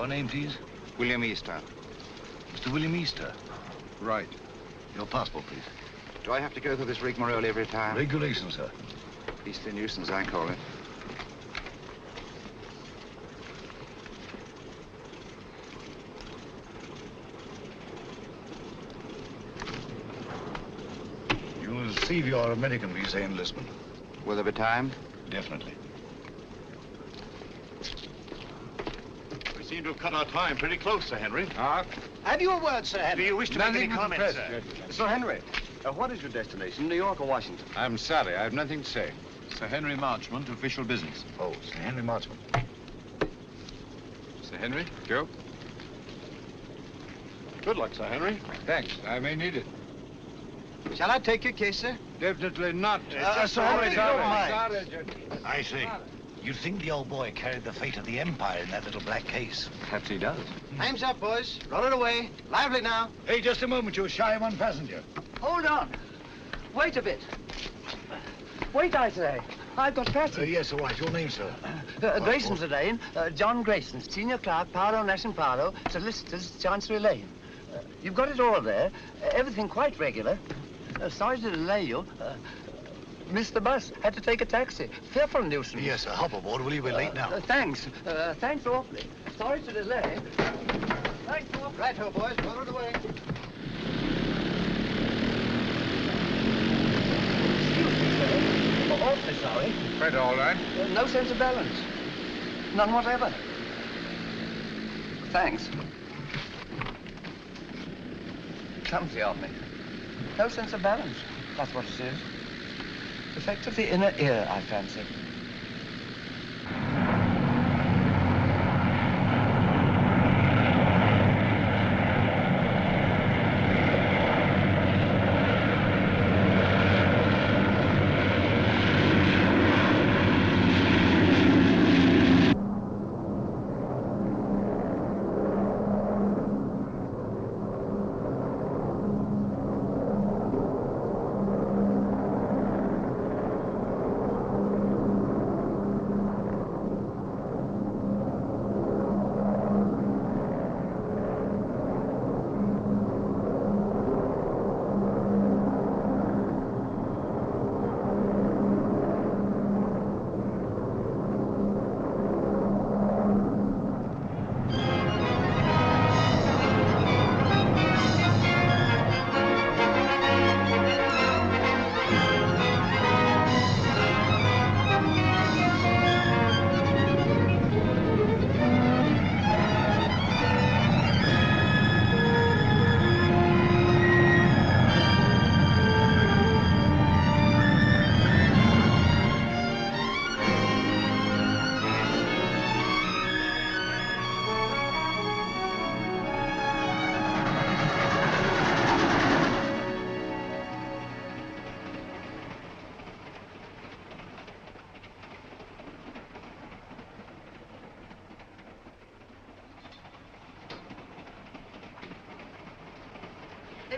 Your name, please? William Easter. Mr. William Easter. Right. Your passport, please. Do I have to go through this rigmarole every time? Regulations, sir. Beastly nuisance, I call it. You'll receive your American visa in Lisbon. Will there be time? Definitely. We seem to have cut our time pretty close, Sir Henry. Have you a word, Sir Henry? Do you wish to make any comments, sir? Sir Henry, what is your destination, New York or Washington? I'm sorry, I have nothing to say. Sir Henry Marchmont, official business. Oh, Sir Henry Marchmont. Sir Henry, Joe? Good luck, Sir Henry. Thanks, I may need it. Shall I take your case, sir? Definitely not. Sir Henry, don't mind. Sorry, gentlemen. I see. You think the old boy carried the fate of the Empire in that little black case? Perhaps he does. Time's up, boys. Roll it away. Lively now. Hey, just a moment. You're shy of one passenger. Hold on. Wait a bit. Wait, I say. I've got Patsy. Yes, all right. Your name, sir? Grayson's the name. John Grayson, senior clerk, Paro, Nash and Paro, solicitors, Chancery Lane. You've got it all there. Everything quite regular. Sorry to delay you. Missed the bus. Had to take a taxi. Fearful nuisance. Yes, sir. Hop aboard, will you? We're late now. Thanks. Thanks awfully. Sorry to delay. Thanks awfully. Right-ho, boys. Roll it away. Excuse me, sir. Awfully sorry. Quite all right. No sense of balance. None whatever. Thanks. Clumsy of me. No sense of balance. That's what it is. Effect of the inner ear, I fancy.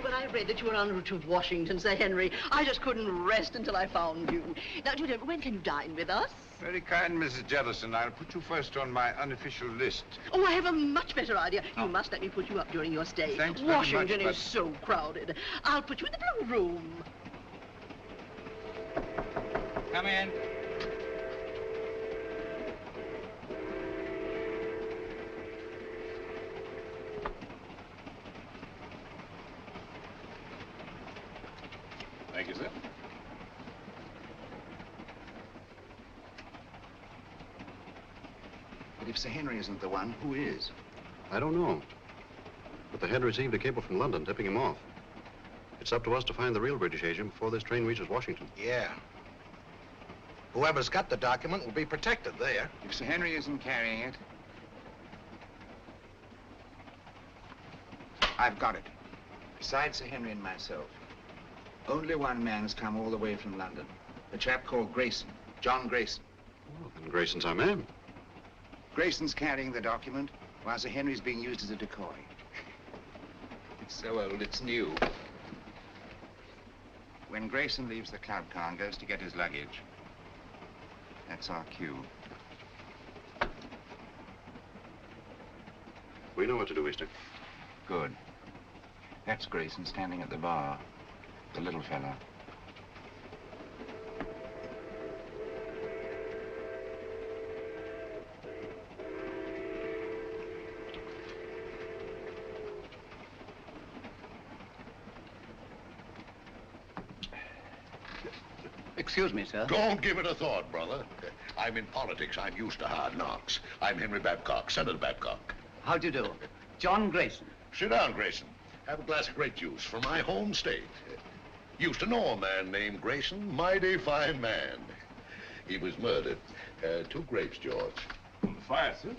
When I read that you were en route to Washington, Sir Henry, I just couldn't rest until I found you. Now, Julian, when can you dine with us? Very kind, Mrs. Jellison. I'll put you first on my unofficial list. Oh, I have a much better idea. You must let me put you up during your stay. Thanks very much, Washington but- is so crowded. I'll put you in the blue room. Come in. Thank you, sir. But if Sir Henry isn't the one, who is? I don't know. But the head received a cable from London tipping him off. It's up to us to find the real British agent before this train reaches Washington. Yeah. Whoever's got the document will be protected there. If Sir Henry isn't carrying it, I've got it. Besides Sir Henry and myself, only one man's come all the way from London. A chap called Grayson, John Grayson. Well, then Grayson's our man. Grayson's carrying the document, while Sir Henry's being used as a decoy. It's so old, it's new. When Grayson leaves the club car and goes to get his luggage, that's our cue. We know what to do, Easter. Good. That's Grayson standing at the bar. The little fella. Excuse me, sir. Don't give it a thought, brother. I'm in politics. I'm used to hard knocks. I'm Henry Babcock, Senator Babcock. How do you do? John Grayson. Sit down, Grayson. Have a glass of grape juice from my home state. Used to know a man named Grayson. Mighty fine man. He was murdered. 2 grapes, George. On the fire, sir.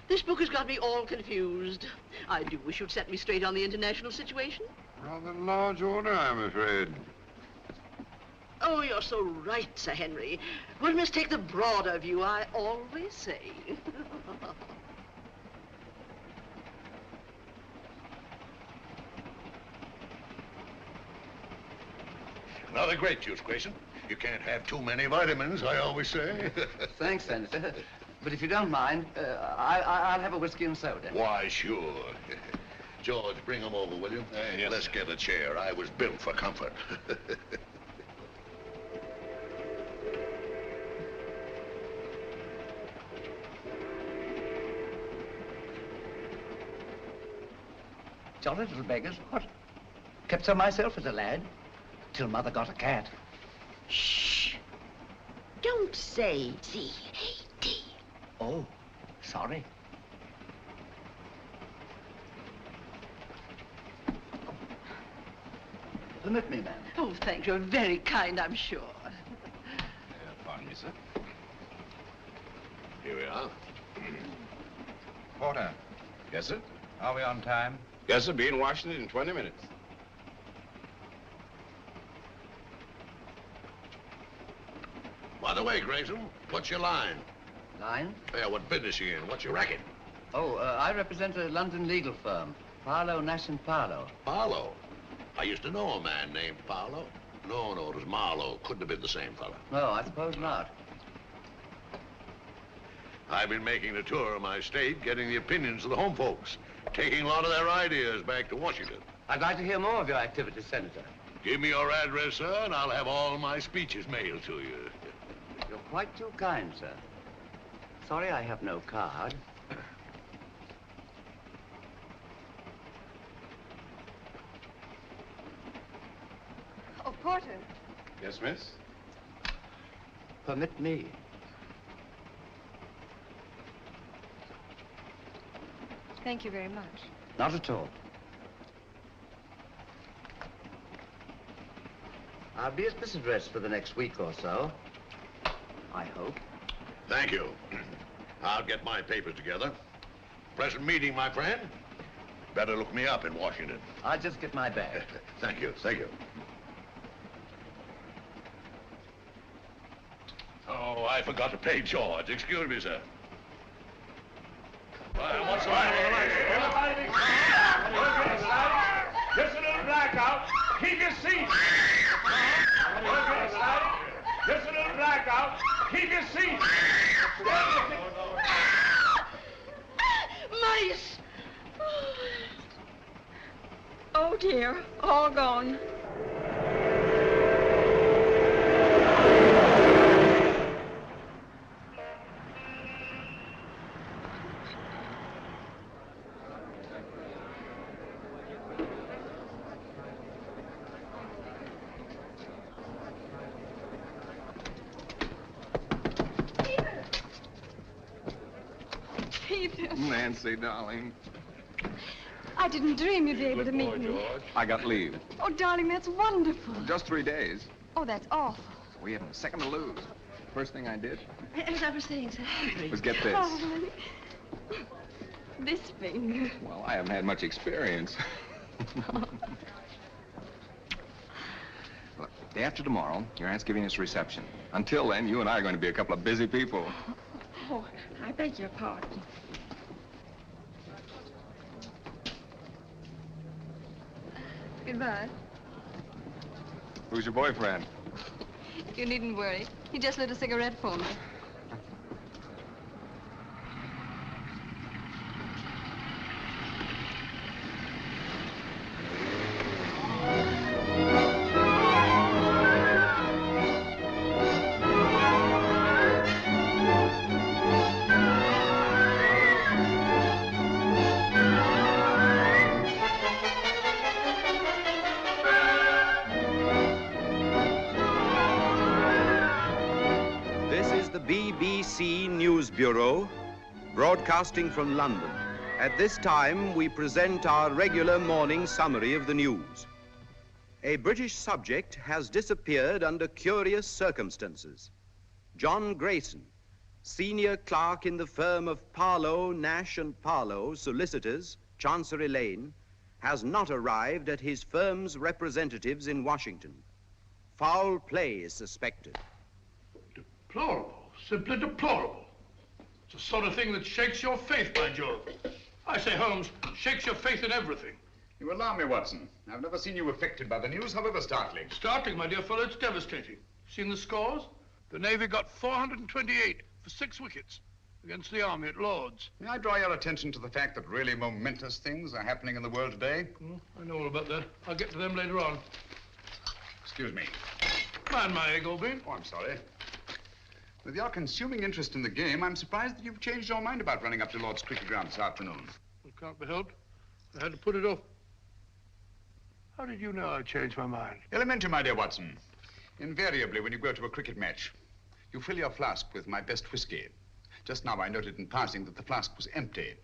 This book has got me all confused. I do wish you'd set me straight on the international situation. Rather large order, I'm afraid. Oh, you're so right, Sir Henry. One must take the broader view, I always say. Another grape juice, Grayson. You can't have too many vitamins, I always say. Thanks, Senator. But if you don't mind, I'll have a whiskey and soda. Why, sure. George, bring him over, will you? Yes. Let's get a chair. I was built for comfort. Jolly little beggars, what? Kept so myself as a lad, till Mother got a cat. Shh. Don't say C-A-T. Oh, sorry. Permit me, ma'am. Oh, thank you. Very kind, I'm sure. Pardon me, sir. Here we are. Porter, Yes, sir? are we on time? Yes, sir. Be in Washington in 20 minutes. By the way, Grayson, what's your line? Line? Yeah, what business you in? What's your racket? Oh, I represent a London legal firm, Paolo, Nash & Paolo. Paolo. I used to know a man named Paolo. No, it was Marlowe. Couldn't have been the same fella. No, I suppose not. I've been making a tour of my state, getting the opinions of the home folks, taking a lot of their ideas back to Washington. I'd like to hear more of your activities, Senator. Give me your address, sir, and I'll have all my speeches mailed to you. You're quite too kind, sir. Sorry I have no card. Oh, Porter. Yes, miss? Permit me. Thank you very much. Not at all. I'll be at this address for the next week or so. I hope. Thank you. I'll get my papers together. Present meeting, my friend. Better look me up in Washington. I'll just get my bag. Thank you, thank you. Oh, I forgot to pay George. Excuse me, sir. What's the matter with the lights? Just a little blackout. Keep your seat. Just a little blackout. Keep your seat. Mice! Oh, dear. All gone. Peter. Nancy, darling. I didn't dream you'd be able to Good boy, meet me. George. I got leave. Oh, darling, that's wonderful. Just 3 days. Oh, that's awful. We haven't a second to lose. First thing I did As I was saying, Sir Henry. was get this. Oh, honey. This finger. Well, I haven't had much experience. Look, day after tomorrow, your aunt's giving us a reception. Until then, you and I are going to be a couple of busy people. Oh, I beg your pardon. Goodbye. Who's your boyfriend? You needn't worry. He just lit a cigarette for me. the BBC News Bureau, broadcasting from London. At this time, we present our regular morning summary of the news. A British subject has disappeared under curious circumstances. John Grayson, senior clerk in the firm of Parlow, Nash and Parlow, solicitors, Chancery Lane, has not arrived at his firm's representatives in Washington. Foul play is suspected. Deplorable, simply deplorable. It's the sort of thing that shakes your faith, by Jove. I say, Holmes, shakes your faith in everything. You alarm me, Watson. I've never seen you affected by the news, however startling. Startling, my dear fellow, it's devastating. Seen the scores? The Navy got 428 for 6 wickets against the Army at Lord's. May I draw your attention to the fact that really momentous things are happening in the world today? I know all about that. I'll get to them later on. Excuse me. Mind my egg, Oldbean. Oh, I'm sorry. With your consuming interest in the game, I'm surprised that you've changed your mind about running up to Lord's cricket ground this afternoon. It can't be helped. I had to put it off. How did you know I changed my mind? Elementary, my dear Watson. Invariably, when you go to a cricket match, you fill your flask with my best whiskey. Just now I noted in passing that the flask was empty.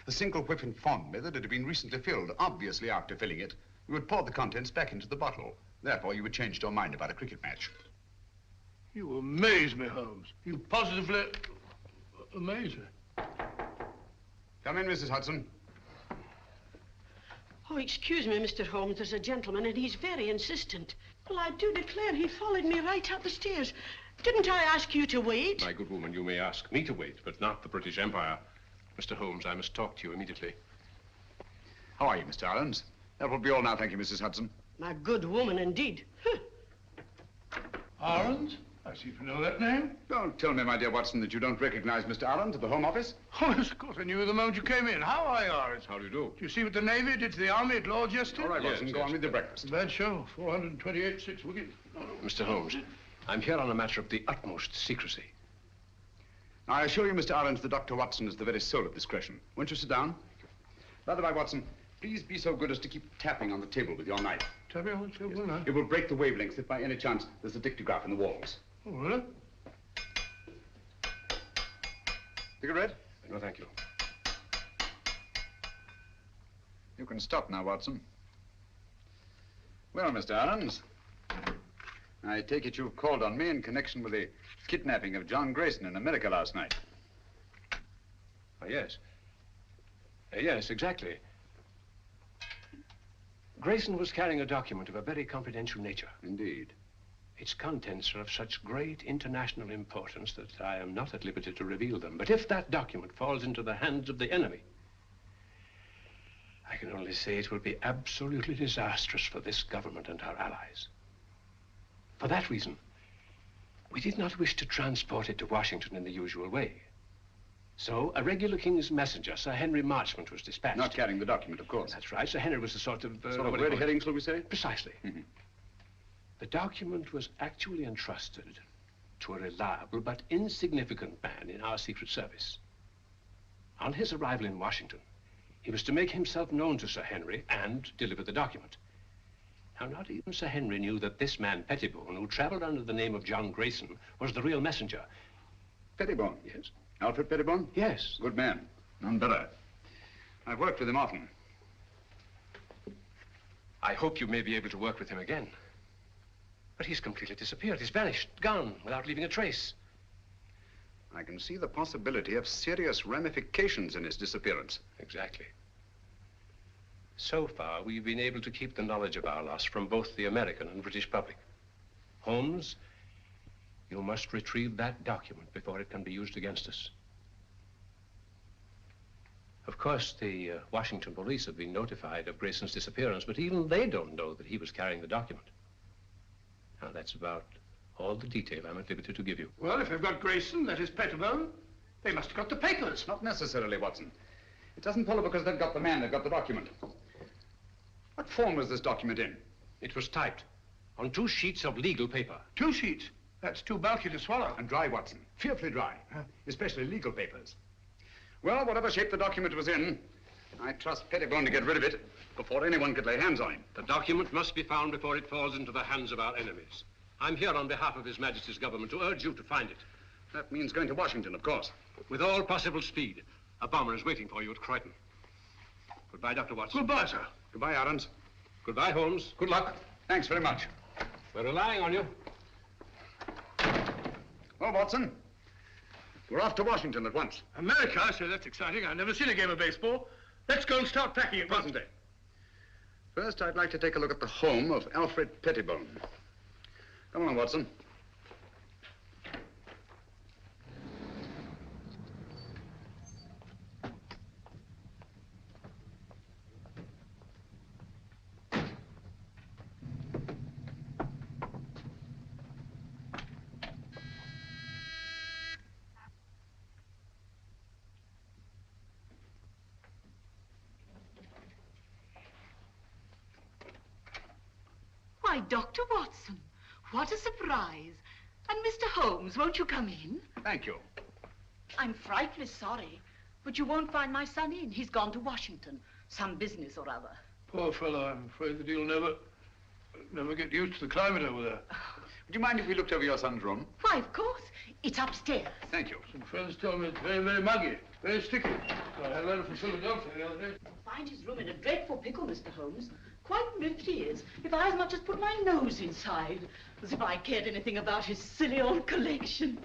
A single whiff informed me that it had been recently filled. Obviously, after filling it, you would pour the contents back into the bottle. Therefore, you had changed your mind about a cricket match. You amaze me, Holmes. You positively amaze me. Come in, Mrs. Hudson. Oh, excuse me, Mr. Holmes. There's a gentleman, and he's very insistent. Well, I do declare he followed me right up the stairs. Didn't I ask you to wait? My good woman, you may ask me to wait, but not the British Empire. Mr. Holmes, I must talk to you immediately. How are you, Mr. Arons? That will be all now, thank you, Mrs. Hudson. My good woman, indeed. Arons? I seem to know that name. Don't tell me, my dear Watson, that you don't recognize Mr. Arons at the Home Office. Oh, yes, of course. I knew you the moment you came in. How are you, Arons? How do you do? Do you see what the Navy did to the Army at Lord's yesterday? All right, Watson, go on with your breakfast. Bad show. 428, 6 wickets. Mr. Holmes, I'm here on a matter of the utmost secrecy. Now, I assure you, Mr. Arons, that Dr. Watson is the very soul of discretion. Won't you sit down? By the way, Watson, please be so good as to keep tapping on the table with your knife. Tapping on the table, yes. It will break the wavelengths if by any chance there's a dictograph in the walls. Oh, really? Cigarette? No, thank you. You can stop now, Watson. Well, Mr. Arons, I take it you've called on me in connection with the kidnapping of John Grayson in America last night. Yes. Yes, exactly. Grayson was carrying a document of a very confidential nature. Indeed. Its contents are of such great international importance that I am not at liberty to reveal them. But if that document falls into the hands of the enemy, I can only say it will be absolutely disastrous for this government and our allies. For that reason, we did not wish to transport it to Washington in the usual way. So a regular King's messenger, Sir Henry Marchmont, was dispatched. Not carrying the document, of course. That's right. Sir Henry was a sort of... sort of red herring, shall we say? Precisely. Mm-hmm. The document was actually entrusted to a reliable but insignificant man in our Secret Service. On his arrival in Washington, he was to make himself known to Sir Henry and deliver the document. Now, not even Sir Henry knew that this man, Pettibone, who traveled under the name of John Grayson, was the real messenger. Pettibone? Yes. Alfred Pettibone? Yes. Good man. None better. I've worked with him often. I hope you may be able to work with him again. But he's completely disappeared. He's vanished, gone, without leaving a trace. I can see the possibility of serious ramifications in his disappearance. Exactly. So far, we've been able to keep the knowledge of our loss from both the American and British public. Holmes, you must retrieve that document before it can be used against us. Of course, the Washington police have been notified of Grayson's disappearance, but even they don't know that he was carrying the document. Now, that's about all the detail I'm at liberty to give you. Well, if they've got Grayson, that is Pettibone, they must have got the papers. Not necessarily, Watson. It doesn't follow because they've got the man, they've got the document. What form was this document in? It was typed on 2 sheets of legal paper. 2 sheets? That's too bulky to swallow. And dry, Watson. Fearfully dry. Especially legal papers. Well, whatever shape the document was in, I trust Pettibone to get rid of it before anyone could lay hands on him. The document must be found before it falls into the hands of our enemies. I'm here on behalf of His Majesty's government to urge you to find it. That means going to Washington, of course. With all possible speed. A bomber is waiting for you at Croydon. Goodbye, Dr. Watson. Goodbye, sir. Goodbye, Aarons. Goodbye, Holmes. Good luck. Thanks very much. We're relying on you. Well, Watson, we're off to Washington at once. America? I say, that's exciting. I've never seen a game of baseball. Let's go and start packing at once. First, I'd like to take a look at the home of Alfred Pettibone. Come on, Watson. Why, Dr. Watson, what a surprise. And Mr. Holmes, won't you come in? Thank you. I'm frightfully sorry, but you won't find my son in. He's gone to Washington, some business or other. Poor fellow, I'm afraid that he'll never get used to the climate over there. Would you mind if we looked over your son's room? Why, of course. It's upstairs. Thank you. Some friends tell me it's very, very muggy, very sticky. I had a letter from Philadelphia the other day. Find his room in a dreadful pickle, Mr. Holmes. Quite ripped he is. If I as much as put my nose inside, as if I cared anything about his silly old collection.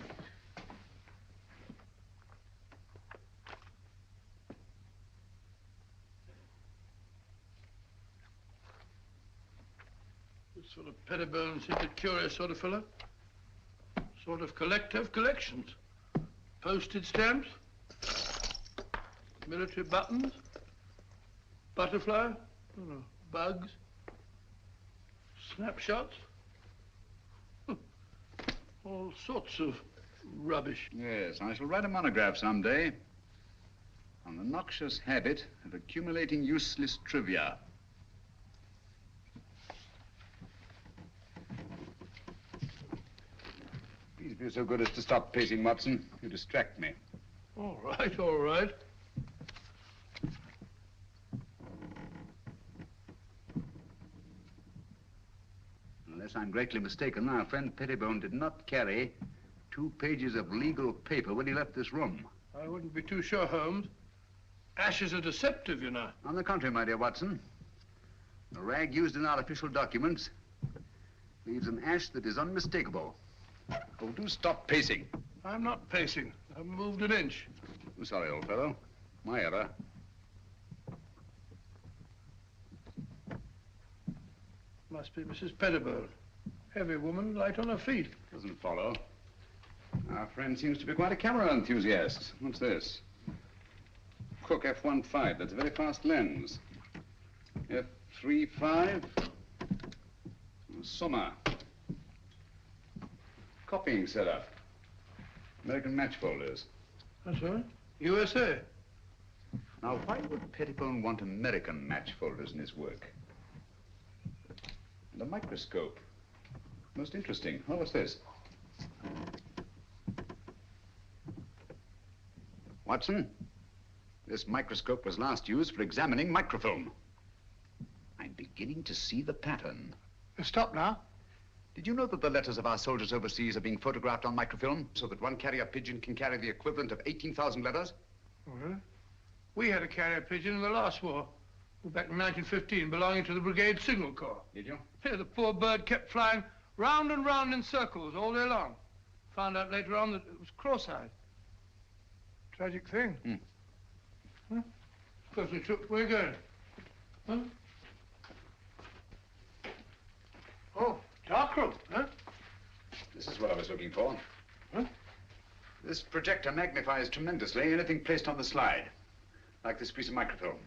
This sort of Pettibone seems a curious sort of fellow. Sort of collector of collections. Postage stamps, military buttons, butterfly, I don't know, bugs, snapshots, all sorts of rubbish. Yes, I shall write a monograph someday on the noxious habit of accumulating useless trivia. Please be so good as to stop pacing, Watson. You distract me. All right, all right. Unless I'm greatly mistaken, our friend Pettibone did not carry 2 pages of legal paper when he left this room. I wouldn't be too sure, Holmes. Ashes are deceptive, you know. On the contrary, my dear Watson, the rag used in our official documents leaves an ash that is unmistakable. Oh, do stop pacing. I'm not pacing. I haven't moved an inch. I'm sorry, old fellow. My error. Must be Mrs. Pettibone. Heavy woman, light on her feet. Doesn't follow. Our friend seems to be quite a camera enthusiast. What's this? Cook F1.5. That's a very fast lens. F3.5. Summer. Copying setup. American match folders. That's right. USA. Now, why would Pettibone want American match folders in his work? And a microscope. Most interesting. Oh, what's this? Watson, this microscope was last used for examining microfilm. I'm beginning to see the pattern. Stop now. Did you know that the letters of our soldiers overseas are being photographed on microfilm so that one carrier pigeon can carry the equivalent of 18,000 letters? Oh, really? We had a carrier pigeon in the last war. Back in 1915, belonging to the Brigade Signal Corps. Did you? Yeah, the poor bird kept flying round and round in circles all day long. Found out later on that it was cross-eyed. Tragic thing. Huh? Perfectly true. Where are you going? Huh? Oh, dark room, huh? This is what I was looking for. Huh? This projector magnifies tremendously anything placed on the slide, like this piece of microfilm.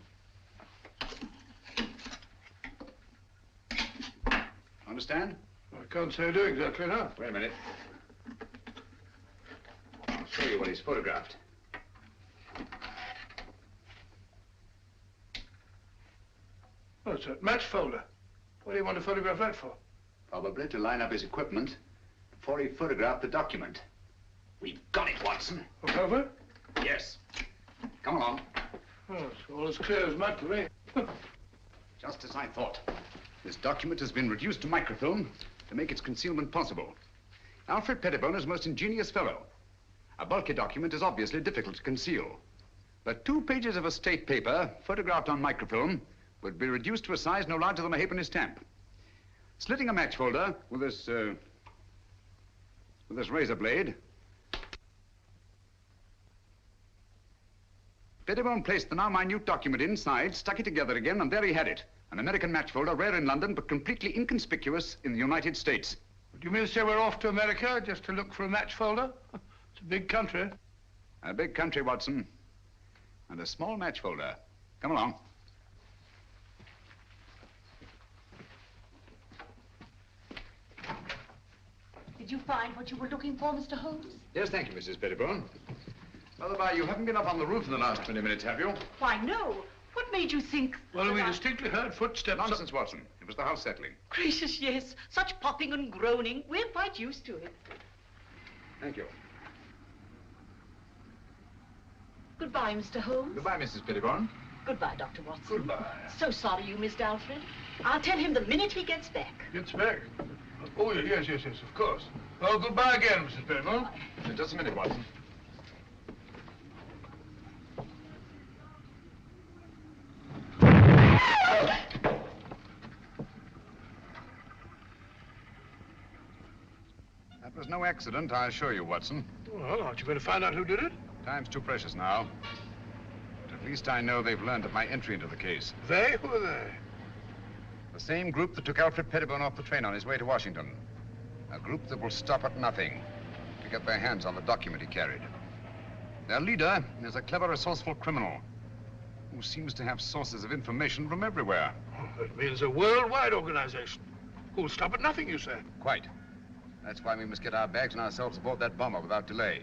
Understand? I can't say I do exactly now. Wait a minute. I'll show you what he's photographed. Oh, it's a match folder. What do you want to photograph that for? Probably to line up his equipment before he photographed the document. We've got it, Watson. Look over? Yes. Come along. Oh, it's all as clear as mud to me. Just as I thought. This document has been reduced to microfilm to make its concealment possible. Alfred Pettibone is a most ingenious fellow. A bulky document is obviously difficult to conceal. But 2 pages of a state paper, photographed on microfilm, would be reduced to a size no larger than a halfpenny stamp. Slitting a match folder with this razor blade, Pettibone placed the now minute document inside, stuck it together again, and there he had it. An American match folder, rare in London, but completely inconspicuous in the United States. Do you mean to say we're off to America just to look for a match folder? It's a big country. A big country, Watson. And a small match folder. Come along. Did you find what you were looking for, Mr. Holmes? Yes, thank you, Mrs. Pettibone. By the by, you haven't been up on the roof in the last 20 minutes, have you? Why, no. What made you think... Well, we distinctly heard footsteps. Nonsense, Watson. It was the house settling. Gracious, yes. Such popping and groaning. We're quite used to it. Thank you. Goodbye, Mr. Holmes. Goodbye, Mrs. Pettibone. Goodbye, Dr. Watson. Goodbye. So sorry you missed Alfred. I'll tell him the minute he gets back. Gets back? Oh, yes, of course. Well, goodbye again, Mrs. Pettibone. Just a minute, Watson. That was no accident, I assure you, Watson. Well, aren't you going to find out who did it? Time's too precious now. But at least I know they've learned of my entry into the case. They? Who are they? The same group that took Alfred Pettibone off the train on his way to Washington. A group that will stop at nothing to get their hands on the document he carried. Their leader is a clever, resourceful criminal who seems to have sources of information from everywhere. Oh, that means a worldwide organization. Who'll stop at nothing, you say? Quite. That's why we must get our bags and ourselves aboard that bomber without delay.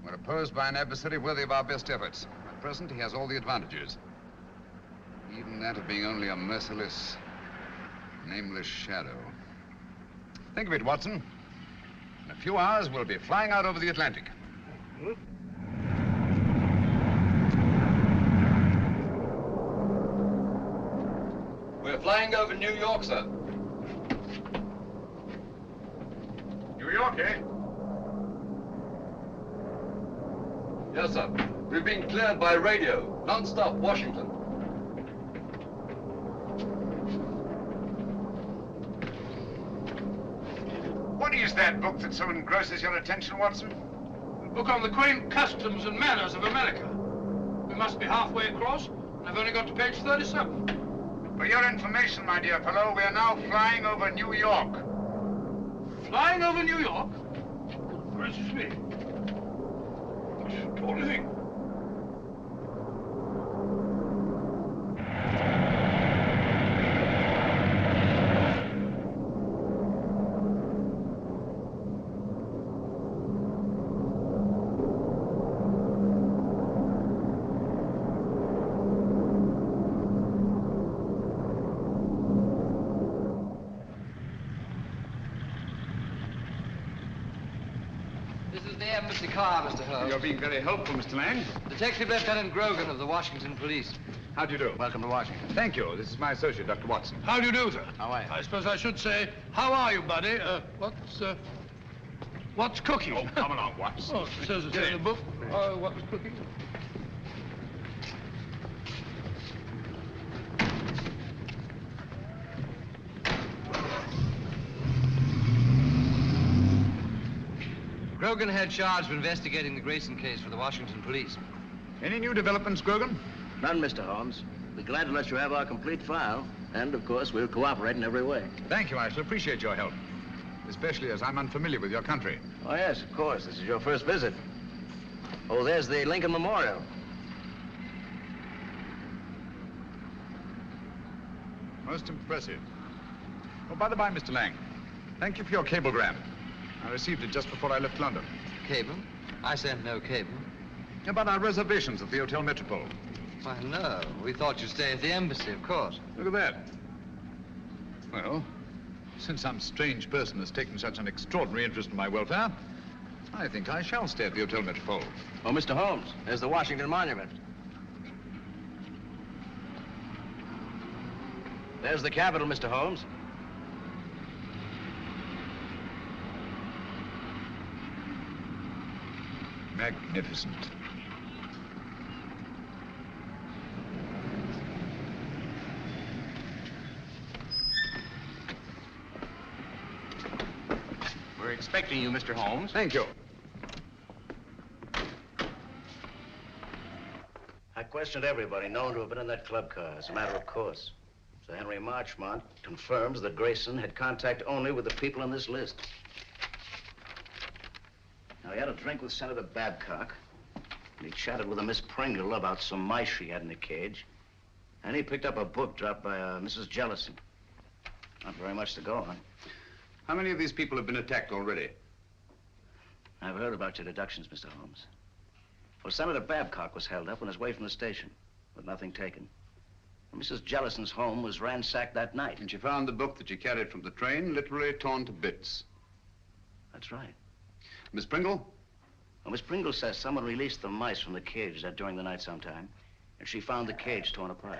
We're opposed by an adversary worthy of our best efforts. At present, he has all the advantages. Even that of being only a merciless, nameless shadow. Think of it, Watson. In a few hours, we'll be flying out over the Atlantic. Hmm? We're flying over New York, sir. New York, eh? Yes, sir. We've been cleared by radio. Non-stop, Washington. What is that book that so engrosses your attention, Watson? A book on the quaint customs and manners of America. We must be halfway across, and I've only got to page 37. For your information, my dear fellow, we are now flying over New York. Flying over New York? Gracious me. What do you think? Embassy car, Mr. Holmes. You're being very helpful, Mr. Lang. Detective Lieutenant Grogan of the Washington Police. How do you do? Welcome to Washington. Thank you. This is my associate, Dr. Watson. How do you do, sir? How are you? I suppose I should say, how are you, buddy? What's cooking? Oh, come along, Watson. Oh, it says it's in the book. What's cooking? Grogan had charge of investigating the Grayson case for the Washington Police. Any new developments, Grogan? None, Mr. Holmes. We're glad to let you have our complete file. And, of course, we'll cooperate in every way. Thank you. I shall appreciate your help. Especially as I'm unfamiliar with your country. Oh, yes, of course. This is your first visit. Oh, there's the Lincoln Memorial. Most impressive. Oh, by the by, Mr. Lang, thank you for your cablegram. I received it just before I left London. Cable? I sent no cable. About our reservations at the Hotel Metropole. Why, no. We thought you'd stay at the embassy, of course. Look at that. Well, since some strange person has taken such an extraordinary interest in my welfare, I think I shall stay at the Hotel Metropole. Oh, Mr. Holmes, there's the Washington Monument. There's the Capitol, Mr. Holmes. Magnificent. We're expecting you, Mr. Holmes. Thank you. I questioned everybody known to have been in that club car, as a matter of course. Sir Henry Marchmont confirms that Grayson had contact only with the people on this list. Now, he had a drink with Senator Babcock, and he chatted with a Miss Pringle about some mice she had in the cage, and he picked up a book dropped by Mrs. Jellison. Not very much to go on. How many of these people have been attacked already? I've heard about your deductions, Mr. Holmes. Well, Senator Babcock was held up on his way from the station, with nothing taken. And Mrs. Jellison's home was ransacked that night. And she found the book that she carried from the train literally torn to bits. That's right. Miss Pringle? Well, Miss Pringle says someone released the mice from the cage during the night sometime, and she found the cage torn apart.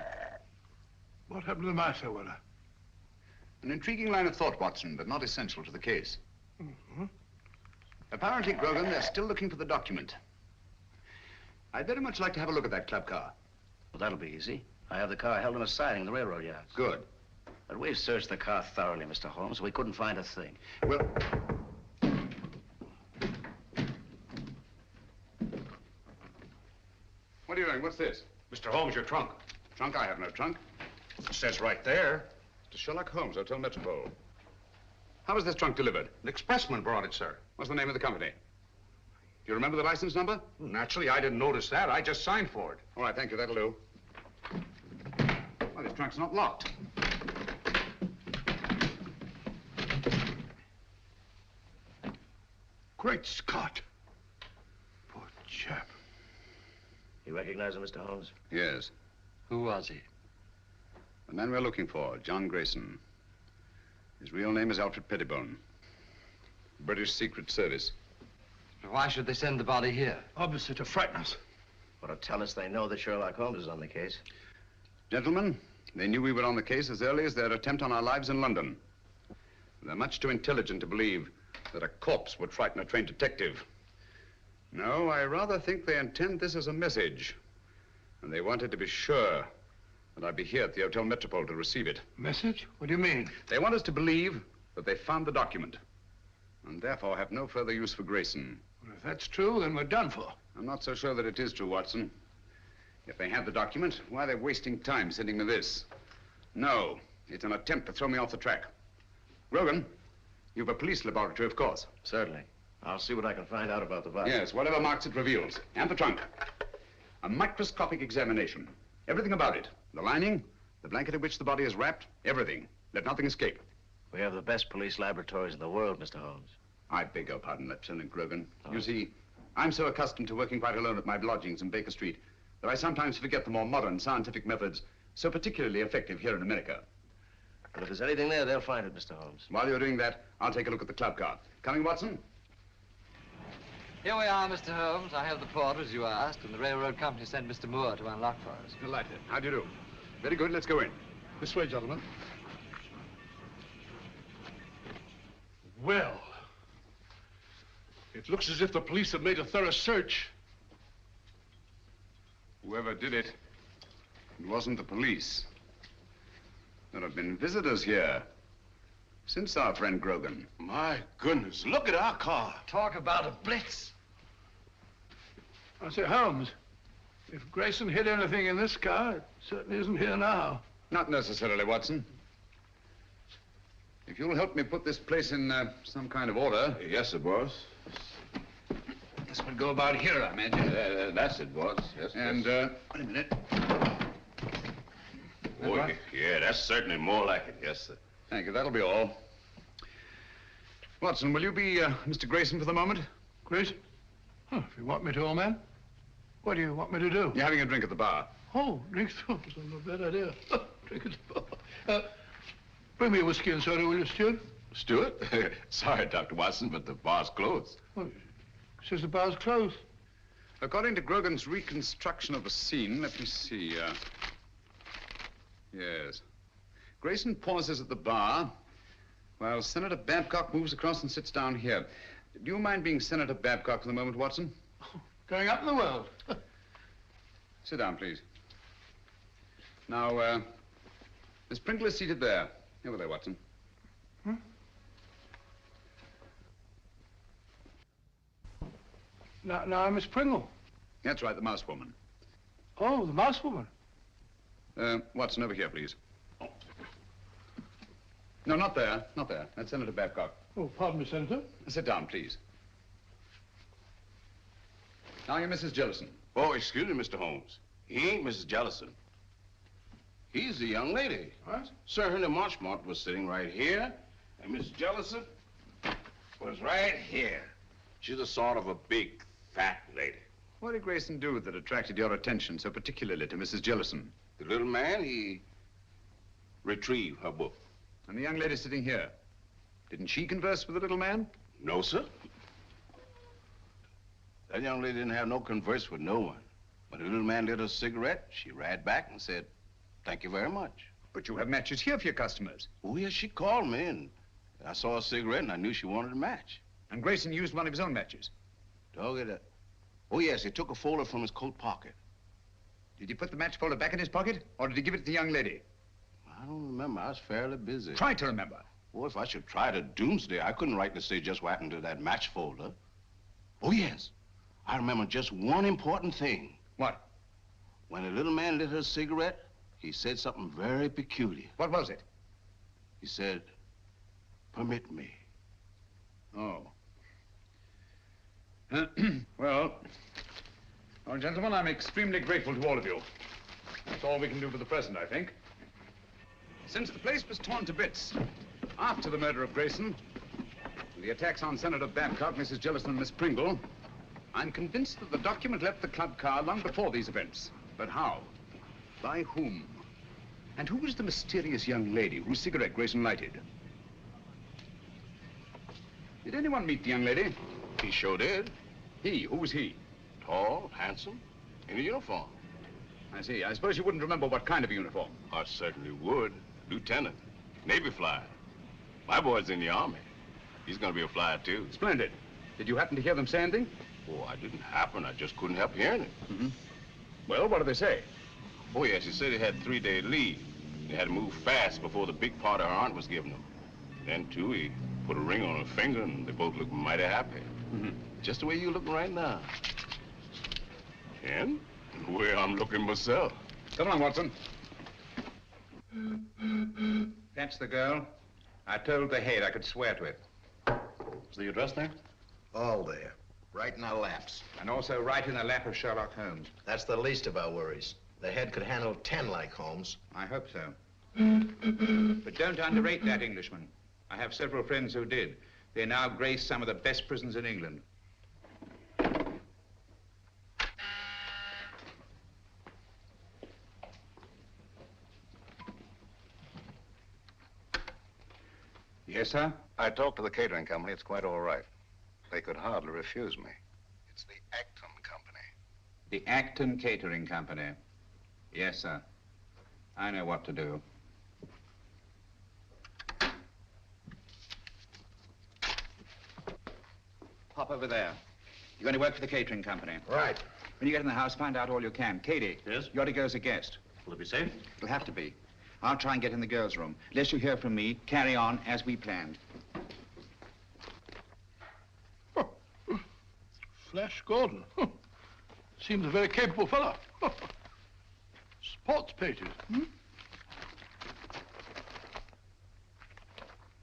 What happened to the mice, I wonder? An intriguing line of thought, Watson, but not essential to the case. Mm-hmm. Apparently, Grogan, they're still looking for the document. I'd very much like to have a look at that club car. Well, that'll be easy. I have the car held in a siding in the railroad yards. Good. But we've searched the car thoroughly, Mr. Holmes. We couldn't find a thing. Well... What are you doing? What's this? Mr. Holmes, your trunk. Trunk? I have no trunk. It says right there. To Sherlock Holmes, Hotel Metropole. How was this trunk delivered? An expressman brought it, sir. What's the name of the company? Do you remember the license number? Naturally, I didn't notice that. I just signed for it. All right, thank you. That'll do. Well, this trunk's not locked. Great Scott. Poor chap. You recognize him, Mr. Holmes? Yes. Who was he? The man we're looking for, John Grayson. His real name is Alfred Pettibone. British Secret Service. Why should they send the body here? Obviously to frighten us. Or to tell us they know that Sherlock Holmes is on the case. Gentlemen, they knew we were on the case as early as their attempt on our lives in London. They're much too intelligent to believe that a corpse would frighten a trained detective. No, I rather think they intend this as a message. And they wanted to be sure that I'd be here at the Hotel Metropole to receive it. Message? What do you mean? They want us to believe that they found the document, and therefore have no further use for Grayson. Well, if that's true, then we're done for. I'm not so sure that it is true, Watson. If they have the document, why are they wasting time sending me this? No, it's an attempt to throw me off the track. Grogan, you've a police laboratory, of course. Certainly. I'll see what I can find out about the body. Yes, whatever marks it reveals. And the trunk. A microscopic examination. Everything about it. The lining, the blanket in which the body is wrapped, everything. Let nothing escape. We have the best police laboratories in the world, Mr. Holmes. I beg your pardon, Lieutenant Grogan. You see, I'm so accustomed to working quite alone at my lodgings in Baker Street that I sometimes forget the more modern scientific methods so particularly effective here in America. But if there's anything there, they'll find it, Mr. Holmes. While you're doing that, I'll take a look at the club car. Coming, Watson? Here we are, Mr. Holmes. I have the port, as you asked, and the railroad company sent Mr. Moore to unlock for us. Delighted. How do you do? Very good. Let's go in. This way, gentlemen. Well, it looks as if the police have made a thorough search. Whoever did it, it wasn't the police. There have been visitors here since our friend Grogan. My goodness, look at our car. Talk about a blitz. I say, Holmes, if Grayson hid anything in this car, it certainly isn't here now. Not necessarily, Watson. If you'll help me put this place in some kind of order. Yes, sir, boss. This would go about here, I imagine. That's it, boss. Yes, and, yes. wait a minute. Oh, yeah, that's certainly more like it. Yes, sir. Thank you. That'll be all. Watson, will you be Mr. Grayson for the moment? Grayson? Oh, if you want me to, old man. What do you want me to do? You're having a drink at the bar. Oh, drink soda. That's not a bad idea. Drink at the bar. Bring me a whiskey and soda, will you, Stuart? Stuart? Sorry, Dr. Watson, but the bar's closed. Oh, says the bar's closed. According to Grogan's reconstruction of the scene, let me see. Yes. Grayson pauses at the bar while Senator Babcock moves across and sits down here. Do you mind being Senator Babcock for the moment, Watson? Oh, Going up in the world. Sit down, please. Now, Miss Pringle is seated there. Over there, Watson. Hmm? Now, Miss Pringle. That's right, the mouse woman. Oh, the mouse woman. Watson, over here, please. No, not there. Not there. That's Senator Babcock. Oh, pardon me, Senator. Sit down, please. Now you're Mrs. Jellison. Oh, excuse me, Mr. Holmes. He ain't Mrs. Jellison. He's the young lady. What? Sir Henry Marchmont was sitting right here, and Miss Jellison was right here. She's a sort of a big, fat lady. What did Grayson do that attracted your attention so particularly to Mrs. Jellison? The little man, he retrieved her book. And the young lady sitting here, didn't she converse with the little man? No, sir. That young lady didn't have no converse with no one. When the little man lit her cigarette, she ran back and said, "Thank you very much." But you have matches here for your customers. Oh, yes, she called me, and I saw a cigarette, and I knew she wanted a match. And Grayson used one of his own matches? Dog it. Oh, yes, he took a folder from his coat pocket. Did he put the match folder back in his pocket, or did he give it to the young lady? I don't remember. I was fairly busy. Try to remember. Oh, if I should try to doomsday, I couldn't rightly say just what happened to that match folder. Oh, yes. I remember just one important thing. What? When the little man lit her cigarette, he said something very peculiar. What was it? He said, "Permit me." Oh. Well, gentlemen, I'm extremely grateful to all of you. That's all we can do for the present, I think. Since the place was torn to bits after the murder of Grayson, and the attacks on Senator Babcock, Mrs. Jellison, and Miss Pringle, I'm convinced that the document left the club car long before these events. But how? By whom? And who was the mysterious young lady whose cigarette Grayson lighted? Did anyone meet the young lady? He sure did. He? Who was he? Tall, handsome, in a uniform. I see. I suppose you wouldn't remember what kind of uniform. I certainly would. Lieutenant, Navy flyer. My boy's in the Army. He's gonna be a flyer, too. Splendid. Did you happen to hear them say anything? Oh, I didn't happen. I just couldn't help hearing it. Mm-hmm. Well, what did they say? Oh, yes, he said he had 3-day leave. He had to move fast before the big part her aunt was giving him. Then, too, he put a ring on her finger, and they both looked mighty happy. Mm-hmm. Just the way you're looking right now. And the way I'm looking myself. Come on, Watson. That's the girl. I told the head I could swear to it. Is the address there? All there. Right in our laps. And also right in the lap of Sherlock Holmes. That's the least of our worries. The head could handle 10 like Holmes. I hope so. But don't underrate that Englishman. I have several friends who did. They now grace some of the best prisons in England. Yes, sir? I talked to the catering company. It's quite all right. They could hardly refuse me. It's the Acton Company. The Acton Catering Company. Yes, sir. I know what to do. Hop over there. You're going to work for the catering company. Right. When you get in the house, find out all you can. Katie. Yes? You're to go as a guest. Will it be safe? It'll have to be. I'll try and get in the girls' room. Unless you hear from me, carry on as we planned. Flash Gordon. Seems a very capable fellow. Sports pages.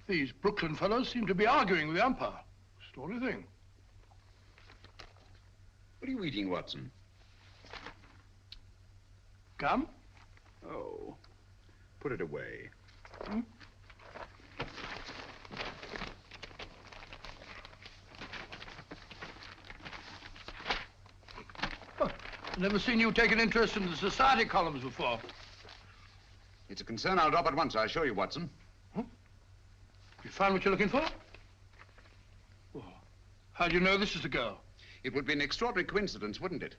These Brooklyn fellows seem to be arguing with the umpire. Story thing. What are you eating, Watson? Gum? Oh. Put it away. I've never seen you take an interest in the society columns before. It's a concern I'll drop at once, I assure you, Watson. You found what you're looking for? Well, how do you know this is the girl? It would be an extraordinary coincidence, wouldn't it?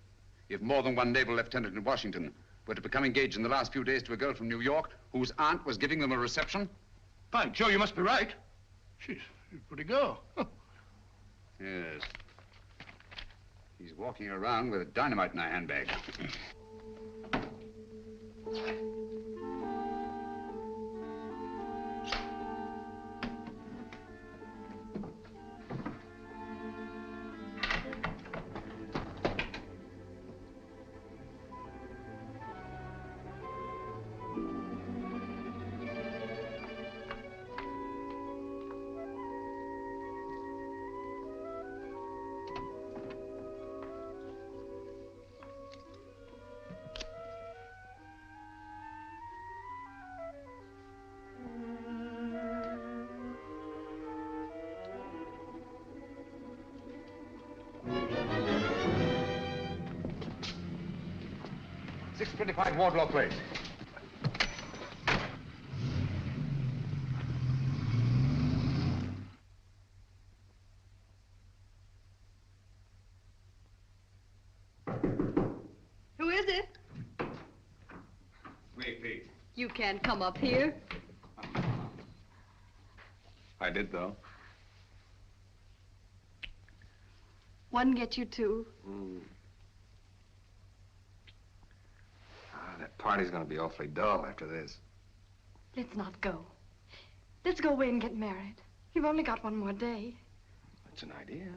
If more than one naval lieutenant in Washington were to become engaged in the last few days to a girl from New York whose aunt was giving them a reception. By Joe, you must be right. She's a pretty girl. Yes. He's walking around with dynamite in our handbag. 625 Wardlaw Place. Who is it? Me, Pete. You can't come up here. I did, though. One get you two. That party's gonna be awfully dull after this. Let's not go. Let's go away and get married. You've only got one more day. That's an idea.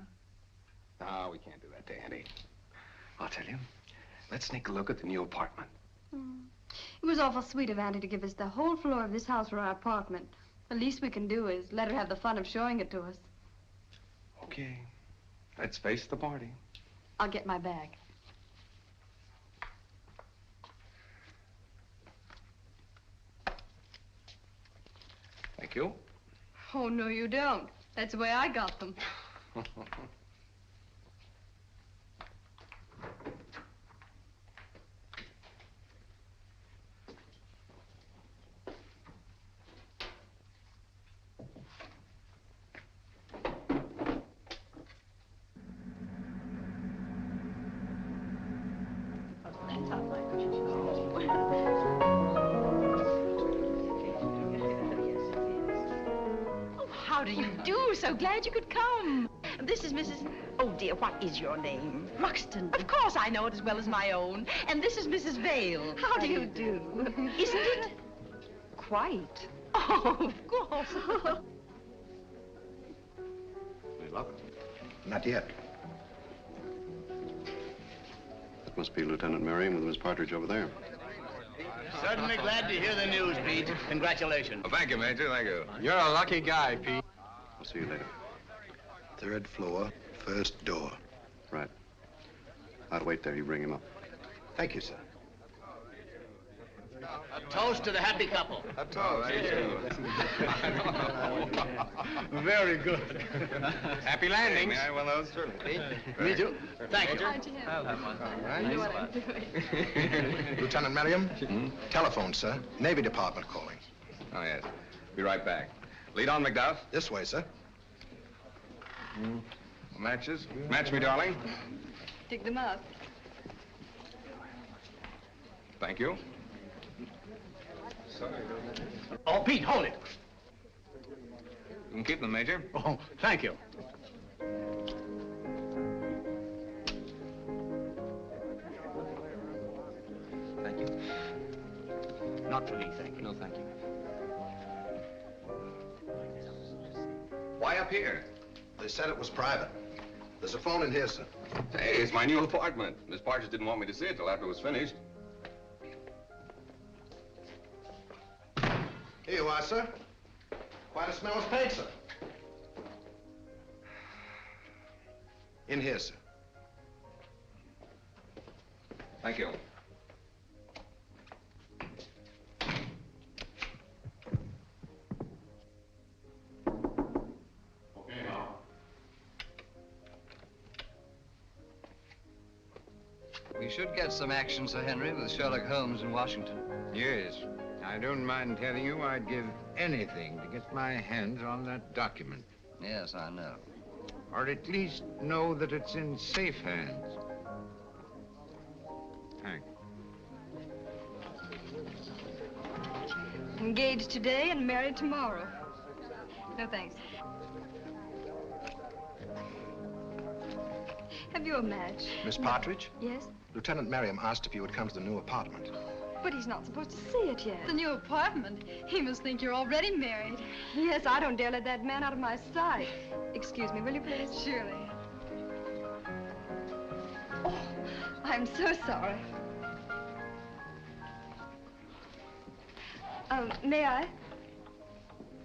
No, we can't do that to Annie. I'll tell you. Let's sneak a look at the new apartment. It was awful sweet of Auntie to give us the whole floor of this house for our apartment. The least we can do is let her have the fun of showing it to us. Okay. Let's face the party. I'll get my bag. Thank you. Oh, no, you don't. That's the way I got them. How do you do? So glad you could come. This is Mrs. Oh, dear, what is your name? Ruxton. Of course I know it as well as my own. And this is Mrs. Vale. How do you do? Isn't it? Quite. Oh, of course. Welcome. Not yet. That must be Lieutenant Merriam with Miss Partridge over there. Certainly glad to hear the news, Pete. Congratulations. Well, thank you, Major. Thank you. You're a lucky guy, Pete. I'll see you later. 3rd floor, 1st door. Right. I'll wait there. You bring him up. Thank you, sir. A toast to the happy couple. A toast. Very good. Happy landings. May I have one of those? Certainly. Me too. Thank you. I'll have one. I know what I'm doing. Lieutenant Merriam? Telephone, sir. Navy Department calling. Oh, yes. Be right back. Lead on, McDuff. This way, sir. Matches? Match me, darling. Dig them up. Thank you. Oh, Pete, hold it. You can keep them, Major. Oh, thank you. Thank you. Not for me, thank you. No, thank you. Why up here? They said it was private. There's a phone in here, sir. Hey, it's my new apartment. Miss Partridge didn't want me to see it till after it was finished. Here you are, sir. Quite a smell of paint, sir. In here, sir. Thank you. Okay, now. We should get some action, Sir Henry, with Sherlock Holmes in Washington. Yes. I don't mind telling you I'd give anything to get my hands on that document. Yes, I know. Or at least know that it's in safe hands. Thanks. Engaged today and married tomorrow. No, thanks. Have you a match? Miss Partridge? Yes? Lieutenant Merriam asked if you would come to the new apartment. But he's not supposed to see it yet. The new apartment? He must think you're already married. Yes, I don't dare let that man out of my sight. Excuse me, will you please? Surely. Oh, I'm so sorry. May I?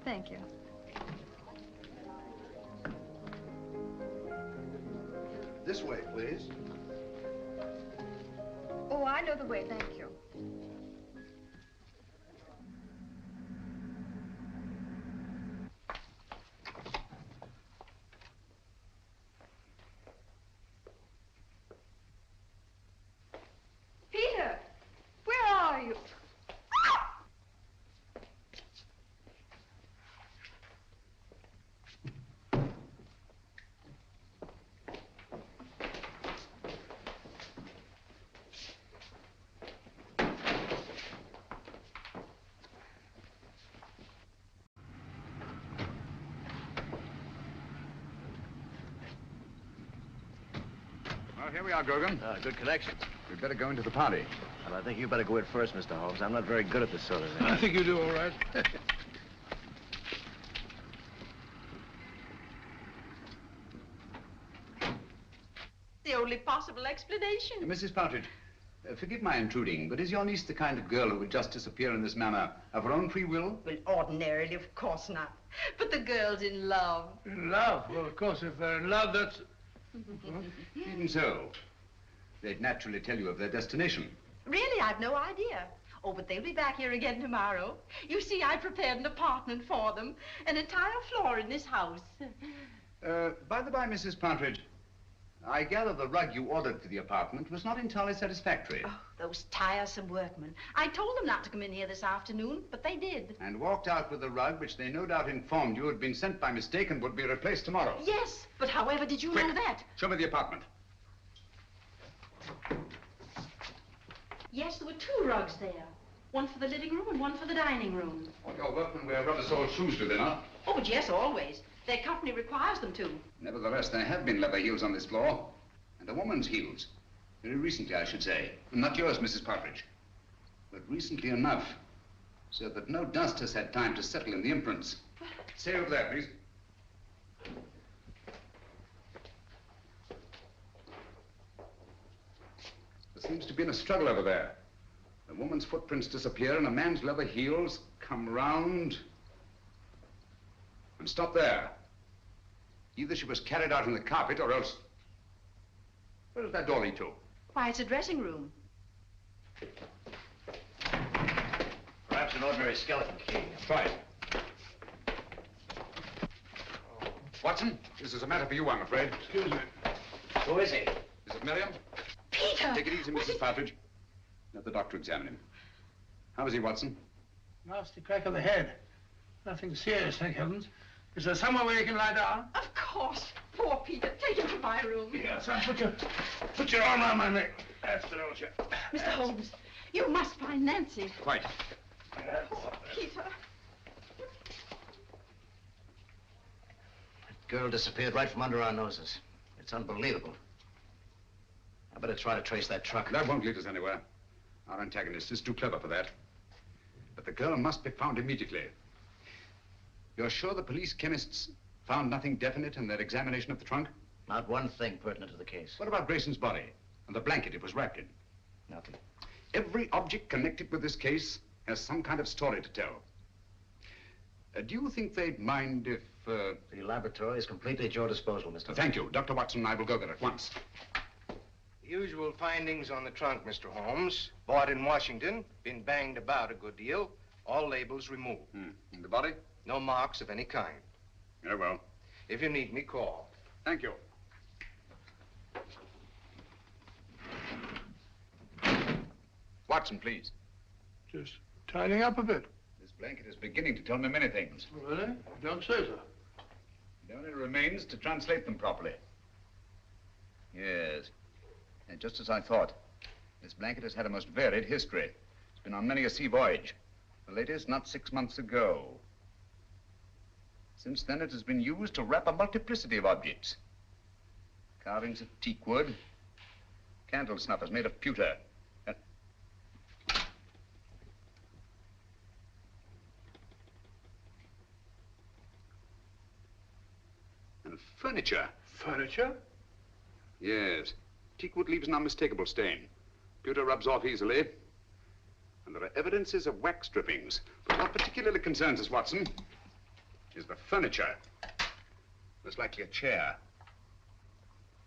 Thank you. This way, please. Oh, I know the way, thank you. Peter, where are you? Well, here we are, Grogan. Good connection. We'd better go into the party. Well, I think you better go in first, Mr. Holmes. I'm not very good at this sort of thing. I think you do all right. The only possible explanation. Mrs. Partridge, forgive my intruding, but is your niece the kind of girl who would just disappear in this manner of her own free will? Well, ordinarily, of course not. But the girl's in love. In love? Well, of course, if they're in love, that's... Even so, they'd naturally tell you of their destination. Really, I've no idea. Oh, but they'll be back here again tomorrow. You see, I prepared an apartment for them. An entire floor in this house. By the by, Mrs. Partridge, I gather the rug you ordered for the apartment was not entirely satisfactory. Oh, those tiresome workmen. I told them not to come in here this afternoon, but they did. And walked out with the rug, which they no doubt informed you had been sent by mistake and would be replaced tomorrow. Yes, but however did you know that? Show me the apartment. Yes, there were two rugs there. One for the living room and one for the dining room. All your workmen wear rubber-soled shoes, do they not? Oh, but yes, always. Their company requires them to. Nevertheless, there have been leather heels on this floor. And a woman's heels. Very recently, I should say. Not yours, Mrs. Partridge. But recently enough, so that no dust has had time to settle in the imprints. Stay over there, please. There seems to be a struggle over there. A woman's footprints disappear and a man's leather heels come round and stop there. Either she was carried out in the carpet or else... Where does that door lead to? Why, it's a dressing room. Perhaps an ordinary skeleton key. Try it. Watson, this is a matter for you, I'm afraid. Excuse me. Who is he? Is it Miriam? Peter! Take it easy, Mrs. Partridge. Let the doctor examine him. How is he, Watson? Nasty crack of the head. Nothing serious, thank heavens. Is there somewhere where you can lie down? Of course. Poor Peter. Take him to my room. Yeah, son, put your arm around my neck. That's the don't you. Mr. Holmes, you must find Nancy. Quite. Poor Peter. Girl disappeared right from under our noses. It's unbelievable. I better try to trace that truck. That won't lead us anywhere. Our antagonist is too clever for that. But the girl must be found immediately. You're sure the police chemists found nothing definite in their examination of the trunk? Not one thing pertinent to the case. What about Grayson's body and the blanket it was wrapped in? Nothing. Every object connected with this case has some kind of story to tell. Do you think they'd mind if... The laboratory is completely at your disposal, Mr. Thank you. Dr. Watson and I will go there at once. The usual findings on the trunk, Mr. Holmes. Bought in Washington, been banged about a good deal. All labels removed. And the body? No marks of any kind. Very well. If you need me, call. Thank you. Watson, please. Just tidying up a bit. This blanket is beginning to tell me many things. Really? Don't say so. It only remains to translate them properly. Yes. And just as I thought. This blanket has had a most varied history. It's been on many a sea voyage. The latest not 6 months ago. Since then, it has been used to wrap a multiplicity of objects. Carvings of teak wood. Candle snuffers made of pewter. And furniture. Furniture? Yes. Teak wood leaves an unmistakable stain. Pewter rubs off easily. And there are evidences of wax drippings. But what particularly concerns us, Watson, is the furniture. Most likely a chair.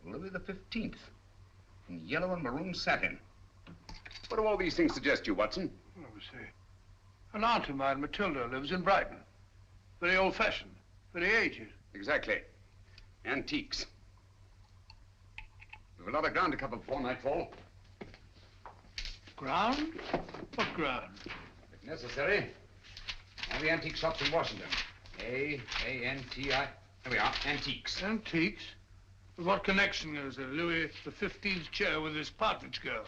Louis the 15th. In yellow and maroon satin. What do all these things suggest to you, Watson? Let me see. An aunt of mine, Matilda, lives in Brighton. Very old-fashioned. Very aged. Exactly. Antiques. We've a lot of ground to cover before nightfall. Ground? What ground? If necessary, all the antique shops in Washington. A-N-T-I. There we are, antiques. Antiques? But what connection is there, Louis XV's chair with this partridge girl?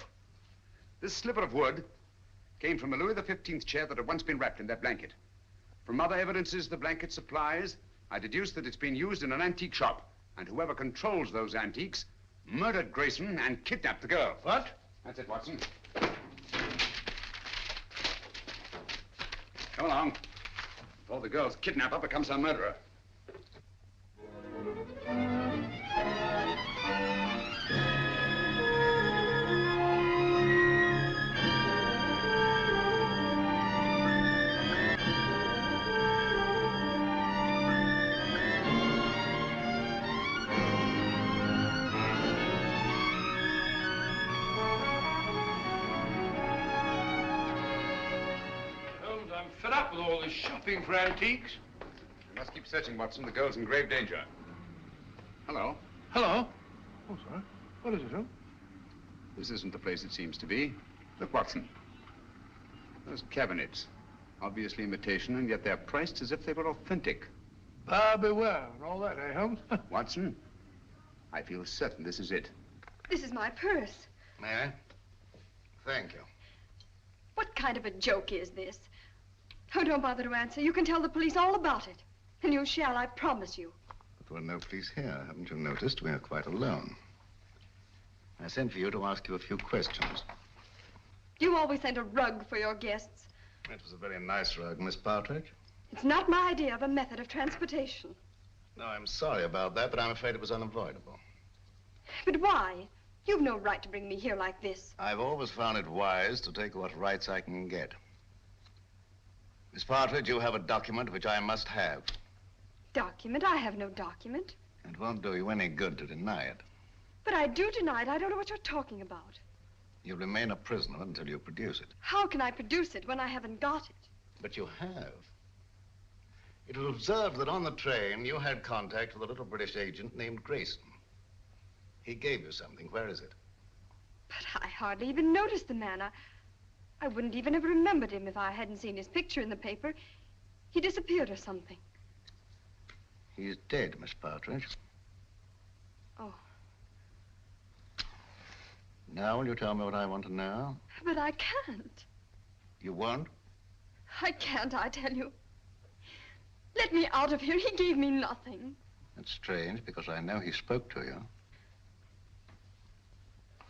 This sliver of wood came from a Louis XV chair that had once been wrapped in that blanket. From other evidences the blanket supplies, I deduced that it's been used in an antique shop. And whoever controls those antiques murdered Grayson and kidnapped the girl. What? That's it, Watson. Come along. Before the girl's kidnapper becomes her murderer. Fed up with all this shopping for antiques. We must keep searching, Watson. The girl's in grave danger. Hello. Hello? Oh, sorry. What is it, huh? This isn't the place it seems to be. Look, Watson. Those cabinets. Obviously imitation, and yet they're priced as if they were authentic. Buyer beware and all that, eh, Holmes? Watson, I feel certain this is it. This is my purse. May I? Thank you. What kind of a joke is this? Oh, don't bother to answer. You can tell the police all about it. And you shall, I promise you. But there are no police here. Haven't you noticed? We are quite alone. I sent for you to ask you a few questions. You always send a rug for your guests. It was a very nice rug, Miss Partridge. It's not my idea of a method of transportation. No, I'm sorry about that, but I'm afraid it was unavoidable. But why? You've no right to bring me here like this. I've always found it wise to take what rights I can get. Miss Partridge, you have a document which I must have. Document? I have no document. It won't do you any good to deny it. But I do deny it. I don't know what you're talking about. You'll remain a prisoner until you produce it. How can I produce it when I haven't got it? But you have. It was observed that on the train you had contact with a little British agent named Grayson. He gave you something. Where is it? But I hardly even noticed the man. I wouldn't even have remembered him if I hadn't seen his picture in the paper. He disappeared or something. He's dead, Miss Partridge. Oh. Now will you tell me what I want to know? But I can't. You won't? I can't, I tell you. Let me out of here. He gave me nothing. That's strange, because I know he spoke to you.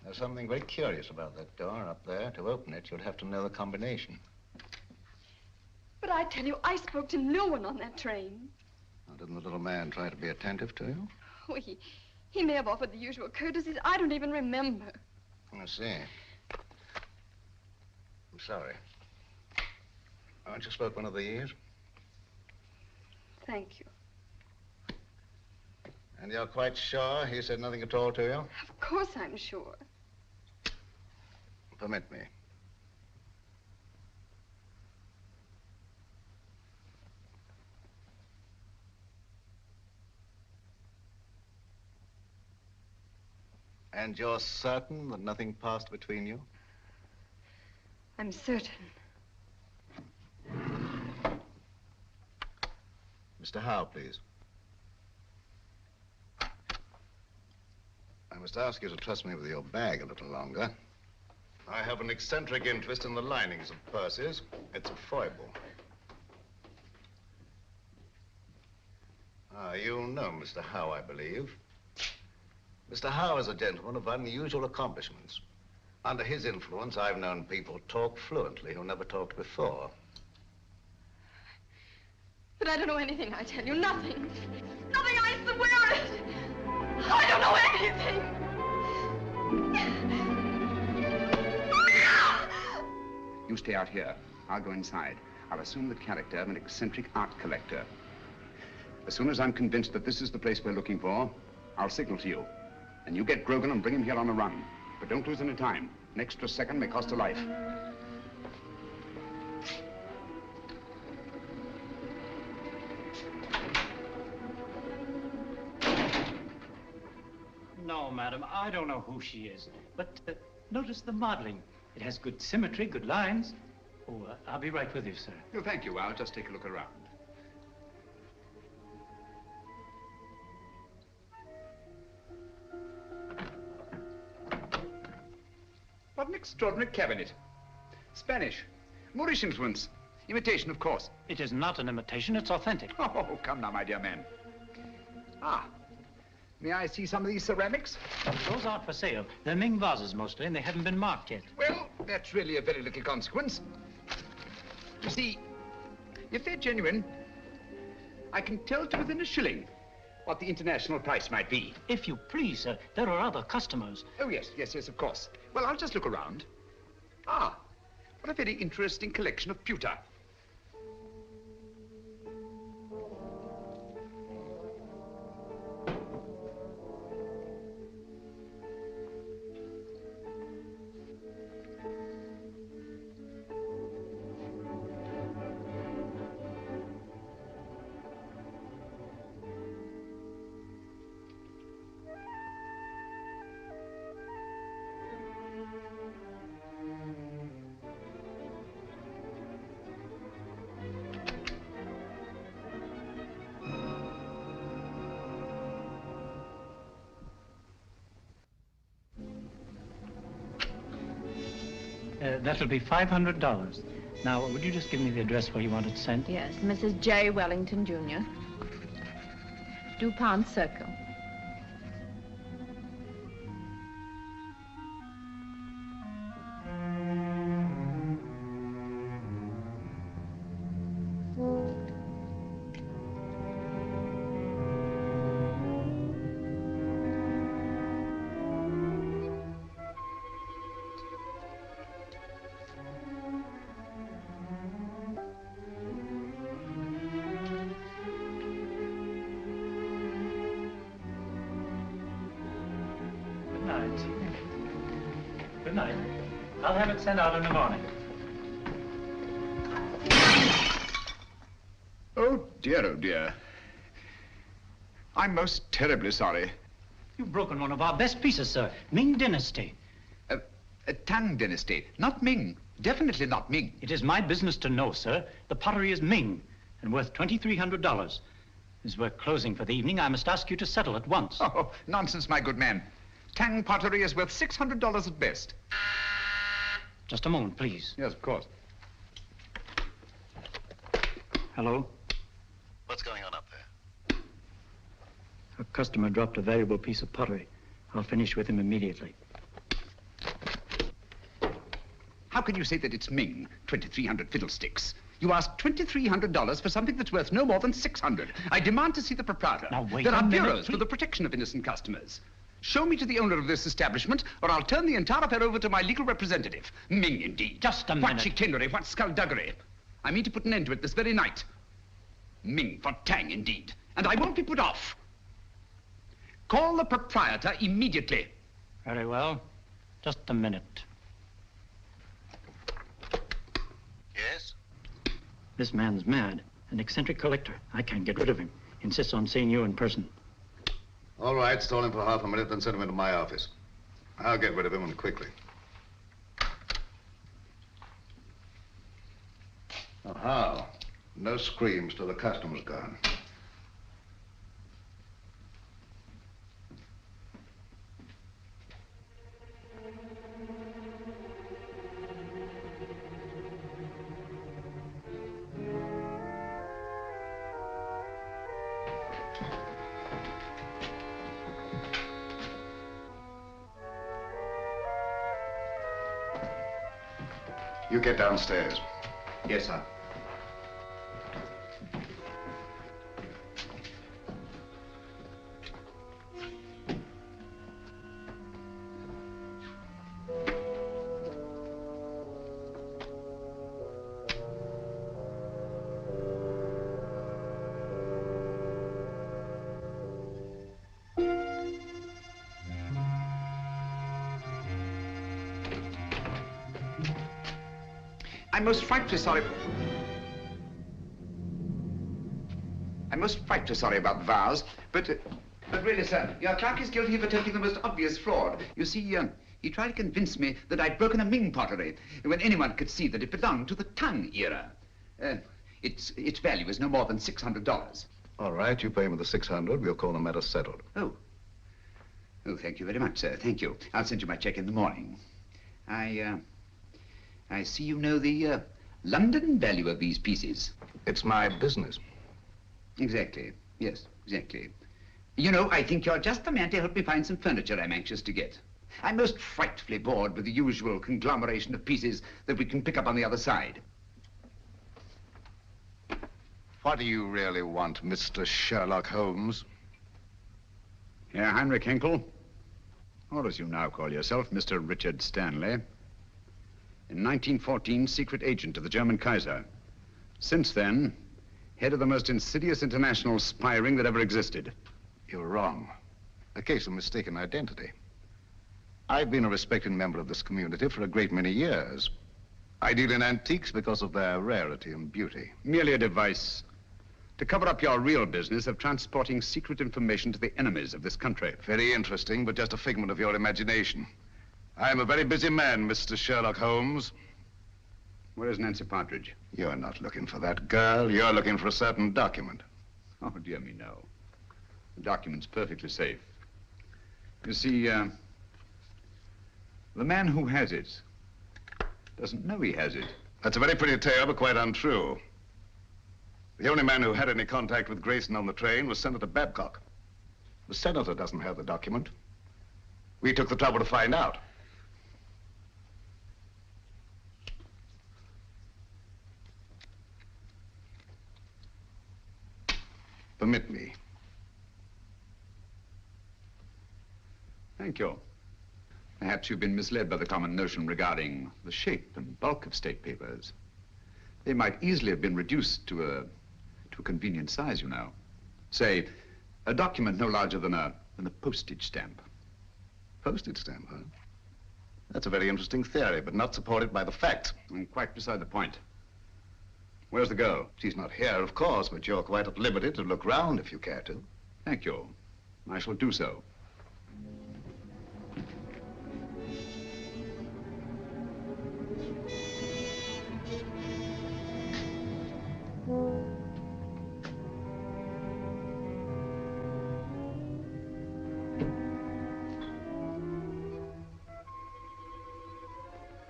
There's something very curious about that door up there. To open it, you'd have to know the combination. But I tell you, I spoke to no one on that train. Now, didn't the little man try to be attentive to you? Oh, he may have offered the usual courtesies. I don't even remember. I see. I'm sorry. Aren't you spoke one of these? Thank you. And you're quite sure he said nothing at all to you? Of course I'm sure. Permit me. And you're certain that nothing passed between you? I'm certain. Mr. Howe, please. I must ask you to trust me with your bag a little longer. I have an eccentric interest in the linings of purses. It's a foible. You know Mr. Howe, I believe. Mr. Howe is a gentleman of unusual accomplishments. Under his influence, I've known people talk fluently who never talked before. But I don't know anything, I tell you. Nothing. Nothing, I swear it. I don't know anything. You stay out here. I'll go inside. I'll assume the character of an eccentric art collector. As soon as I'm convinced that this is the place we're looking for, I'll signal to you. And you get Grogan and bring him here on a run. But don't lose any time. An extra second may cost a life. No, madam, I don't know who she is. But notice the modeling. It has good symmetry, good lines. Oh, I'll be right with you, sir. No, thank you. I'll just take a look around. What an extraordinary cabinet. Spanish. Moorish influence. Imitation, of course. It is not an imitation, it's authentic. Oh, come now, my dear man. Ah, may I see some of these ceramics? Those aren't for sale. They're Ming vases mostly, and they haven't been marked yet. Well, that's really a very little consequence. You see, if they're genuine, I can tell to within a shilling what the international price might be. If you please, sir, there are other customers. Oh, yes, of course. Well, I'll just look around. Ah, what a very interesting collection of pewter. That'll be $500. Now, would you just give me the address where you want it sent? Yes, Mrs. J. Wellington, Jr. DuPont Circle. Good night. I'll have it sent out in the morning. Oh, dear. I'm most terribly sorry. You've broken one of our best pieces, sir. Ming Dynasty. Tang Dynasty, not Ming. Definitely not Ming. It is my business to know, sir. The pottery is Ming and worth $2,300. As we're closing for the evening, I must ask you to settle at once. Oh, nonsense, my good man. Tang pottery is worth $600 at best. Just a moment, please. Yes, of course. Hello? What's going on up there? A customer dropped a valuable piece of pottery. I'll finish with him immediately. How can you say that it's Ming? 2,300 fiddlesticks. You asked $2,300 for something that's worth no more than $600. I demand to see the proprietor. Now, wait There a are minute, bureaus for the protection of innocent customers. Show me to the owner of this establishment, or I'll turn the entire affair over to my legal representative. Ming, indeed. Just a What minute. chicanery, what skullduggery. I mean to put an end to it this very night. Ming for Tang, indeed. And I won't be put off. Call the proprietor immediately. Very well. Just a minute. Yes? This man's mad. An eccentric collector. I can't get rid of him. Insists on seeing you in person. All right, stall him for half a minute, then send him into my office. I'll get rid of him and quickly. Oh, how? No screams till the customer's gone. You get downstairs. Yes, sir. I'm most frightfully sorry. I'm most frightfully sorry about the vase, but really, sir, your clerk is guilty of attempting the most obvious fraud. You see, he tried to convince me that I'd broken a Ming pottery when anyone could see that it belonged to the Tang era. Its value is no more than $600. All right, you pay me the 600. We'll call the matter settled. Oh, thank you very much, sir. Thank you. I'll send you my check in the morning. I see you know the London value of these pieces. It's my business. Exactly. Yes, exactly. You know, I think you're just the man to help me find some furniture I'm anxious to get. I'm most frightfully bored with the usual conglomeration of pieces that we can pick up on the other side. What do you really want, Mr. Sherlock Holmes? Herr Heinrich Henkel, or as you now call yourself, Mr. Richard Stanley. In 1914, secret agent of the German Kaiser. Since then, head of the most insidious international spy ring that ever existed. You're wrong. A case of mistaken identity. I've been a respected member of this community for a great many years. I deal in antiques because of their rarity and beauty. Merely a device to cover up your real business of transporting secret information to the enemies of this country. Very interesting, but just a figment of your imagination. I'm a very busy man, Mr. Sherlock Holmes. Where is Nancy Partridge? You're not looking for that girl. You're looking for a certain document. Oh, dear me, no. The document's perfectly safe. You see, the man who has it doesn't know he has it. That's a very pretty tale, but quite untrue. The only man who had any contact with Grayson on the train was Senator Babcock. The senator doesn't have the document. We took the trouble to find out. Permit me. Thank you. Perhaps you've been misled by the common notion regarding the shape and bulk of state papers. They might easily have been reduced to a convenient size, you know. Say, a document no larger than a postage stamp. Postage stamp, huh? That's a very interesting theory, but not supported by the facts. And quite beside the point. Where's the girl? She's not here, of course, but you're quite at liberty to look round if you care to. Thank you. I shall do so.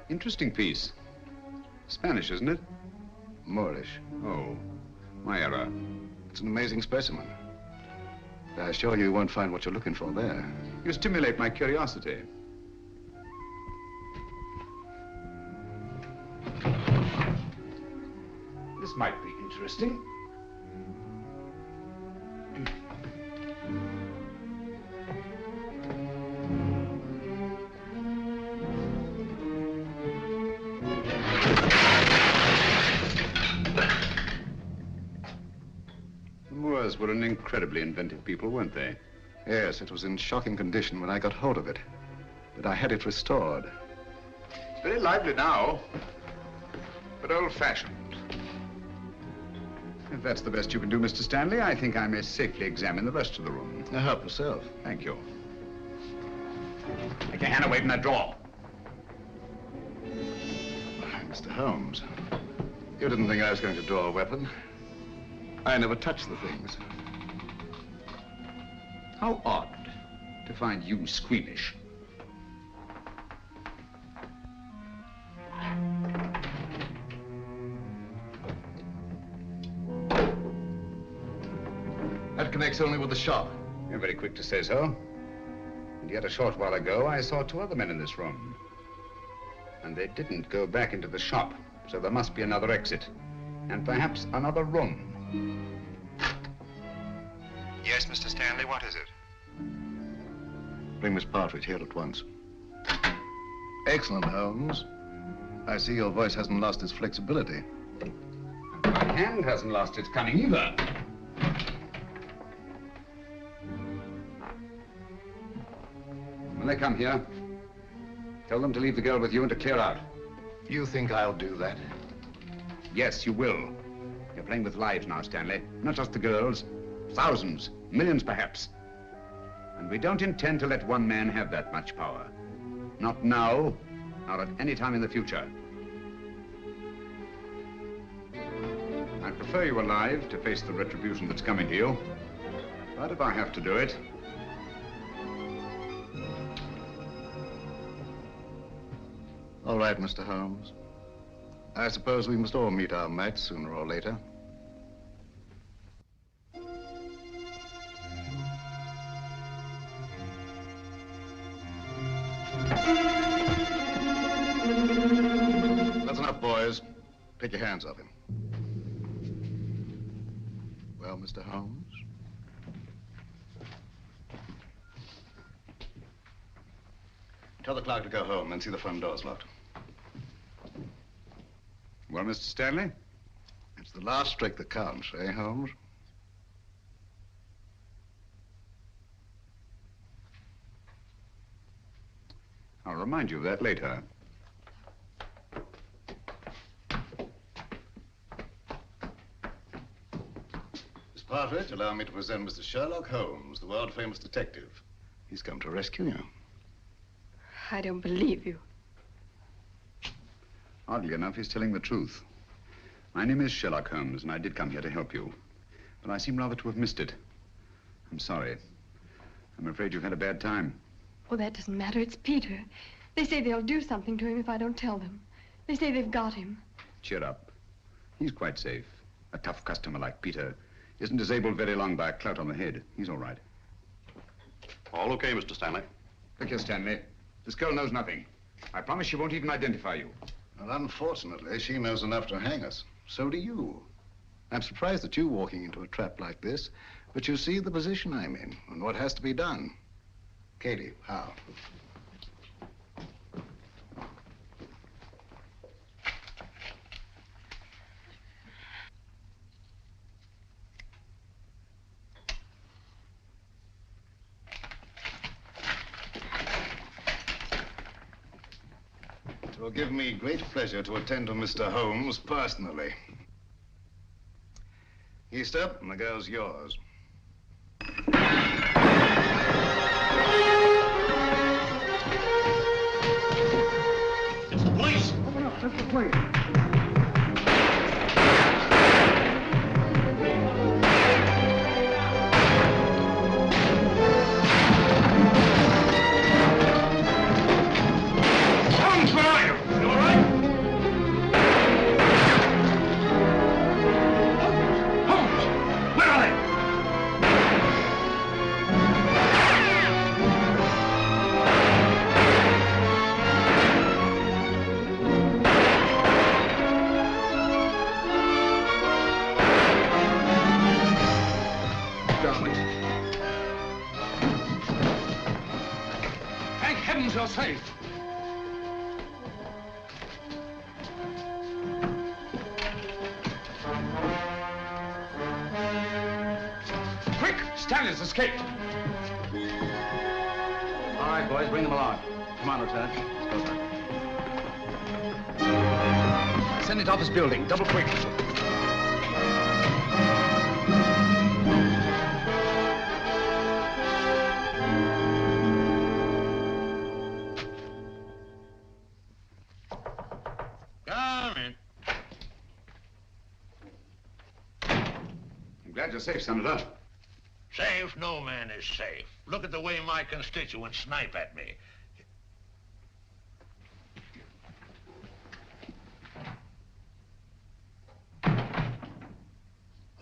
Interesting piece. Spanish, isn't it? Moorish. Oh, my error. It's an amazing specimen. I assure you won't find what you're looking for there. You stimulate my curiosity. This might be interesting. Were an incredibly inventive people, weren't they? Yes, it was in shocking condition when I got hold of it. But I had it restored. It's very lively now, but old-fashioned. If that's the best you can do, Mr. Stanley, I think I may safely examine the rest of the room. Now help yourself. Thank you. Take your hand away from that drawer. Mr. Holmes, you didn't think I was going to draw a weapon. I never touched the things. How odd to find you squeamish. That connects only with the shop. You're very quick to say so. And yet a short while ago, I saw two other men in this room. And they didn't go back into the shop, so there must be another exit. And perhaps another room. Yes, Mr. Stanley, what is it? Bring Miss Partridge here at once. Excellent, Holmes. I see your voice hasn't lost its flexibility. My hand hasn't lost its cunning either. When they come here, tell them to leave the girl with you and to clear out. You think I'll do that? Yes, you will. You're playing with lives now, Stanley. Not just the girls. Thousands, millions perhaps. And we don't intend to let one man have that much power. Not now, nor at any time in the future. I prefer you alive to face the retribution that's coming to you. But if I have to do it... All right, Mr. Holmes. I suppose we must all meet our match sooner or later. That's enough, boys. Take your hands off him. Well, Mr. Holmes? Tell the clerk to go home and see the front door's locked. Well, Mr. Stanley? It's the last trick that counts, eh, Holmes? I'll remind you of that later. Miss Partridge, allow me to present Mr. Sherlock Holmes, the world-famous detective. He's come to rescue you. I don't believe you. Oddly enough, he's telling the truth. My name is Sherlock Holmes, and I did come here to help you. But I seem rather to have missed it. I'm sorry. I'm afraid you've had a bad time. Oh, that doesn't matter. It's Peter. They say they'll do something to him if I don't tell them. They say they've got him. Cheer up. He's quite safe. A tough customer like Peter isn't disabled very long by a clout on the head. He's all right. All okay, Mr. Stanley. Look here, Stanley. This girl knows nothing. I promise she won't even identify you. Well, unfortunately, she knows enough to hang us. So do you. I'm surprised at you walking into a trap like this, but you see the position I'm in and what has to be done. Katie, how? It will give me great pleasure to attend to Mr. Holmes personally. Easter, and the girl's yours. It's the police! Open up, that's the police. You're safe. Quick! Stanley's escaped. All right, boys, bring them along. Come on, Lieutenant. Let's go, sir. Send it off his building. Double quick. Glad you're safe, Senator. Safe? No man is safe. Look at the way my constituents snipe at me.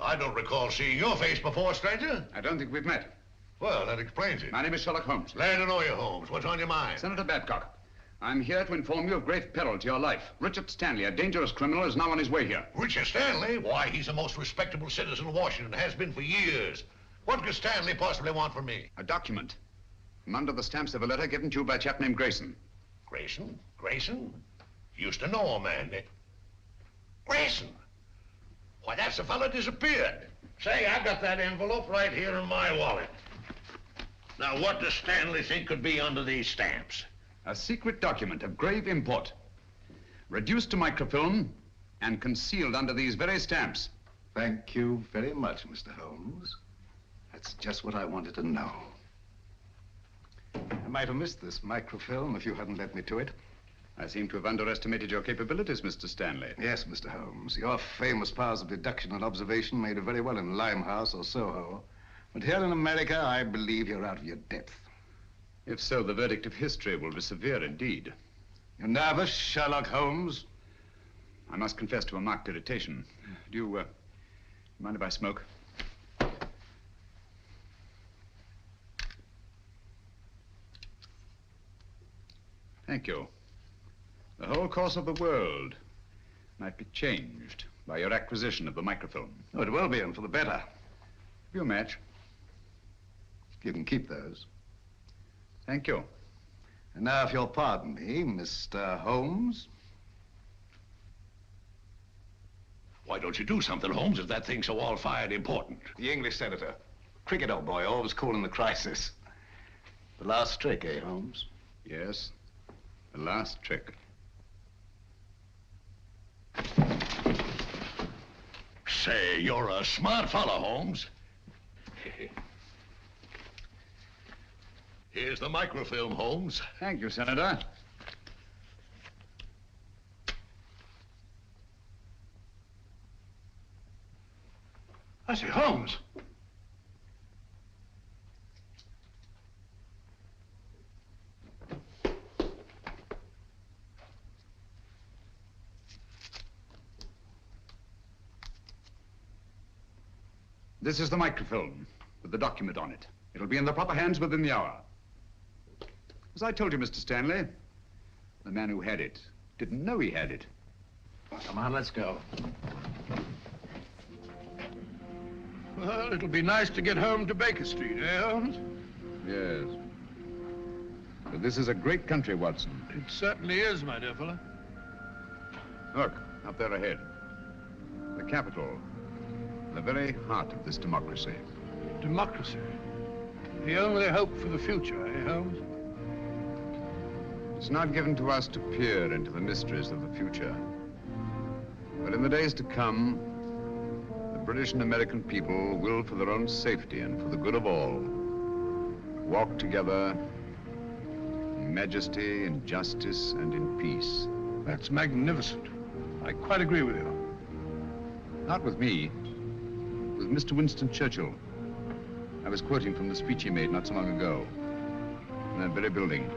I don't recall seeing your face before, stranger. I don't think we've met. Well, that explains it. My name is Sherlock Holmes. Glad to know you, Holmes. What's on your mind? Senator Babcock, I'm here to inform you of grave peril to your life. Richard Stanley, a dangerous criminal, is now on his way here. Richard Stanley? Why, he's the most respectable citizen of Washington, has been for years. What could Stanley possibly want from me? A document. From under the stamps of a letter given to you by a chap named Grayson. Grayson? Grayson? Used to know a man. Grayson? Why, that's the fellow disappeared. Say, I got that envelope right here in my wallet. Now, what does Stanley think could be under these stamps? A secret document of grave import. Reduced to microfilm and concealed under these very stamps. Thank you very much, Mr. Holmes. That's just what I wanted to know. I might have missed this microfilm if you hadn't led me to it. I seem to have underestimated your capabilities, Mr. Stanley. Yes, Mr. Holmes. Your famous powers of deduction and observation made you very well in Limehouse or Soho. But here in America, I believe you're out of your depth. If so, the verdict of history will be severe indeed. You nervous, Sherlock Holmes? I must confess to a marked irritation. Do you mind if I smoke? Thank you. The whole course of the world might be changed by your acquisition of the microfilm. Oh, it will be, and for the better. Have you a match? You can keep those. Thank you. And now, if you'll pardon me, Mr. Holmes. Why don't you do something, Holmes, if that thing's so all-fired important? The English senator. Cricket, old boy, always cool in the crisis. The last trick, eh, Holmes? Yes, the last trick. Say, you're a smart fellow, Holmes. Here's the microfilm, Holmes. Thank you, Senator. I say, Holmes. This is the microfilm with the document on it. It'll be in the proper hands within the hour. As I told you, Mr. Stanley, the man who had it didn't know he had it. Well, come on, let's go. Well, it'll be nice to get home to Baker Street, eh, Holmes? Yes. But this is a great country, Watson. It certainly is, my dear fellow. Look, up there ahead. The Capitol. The very heart of this democracy. Democracy? The only hope for the future, eh, Holmes? It's not given to us to peer into the mysteries of the future. But in the days to come, the British and American people will, for their own safety and for the good of all, walk together in majesty, in justice, and in peace. That's magnificent. I quite agree with you. Not with me, with Mr. Winston Churchill. I was quoting from the speech he made not so long ago, in that very building.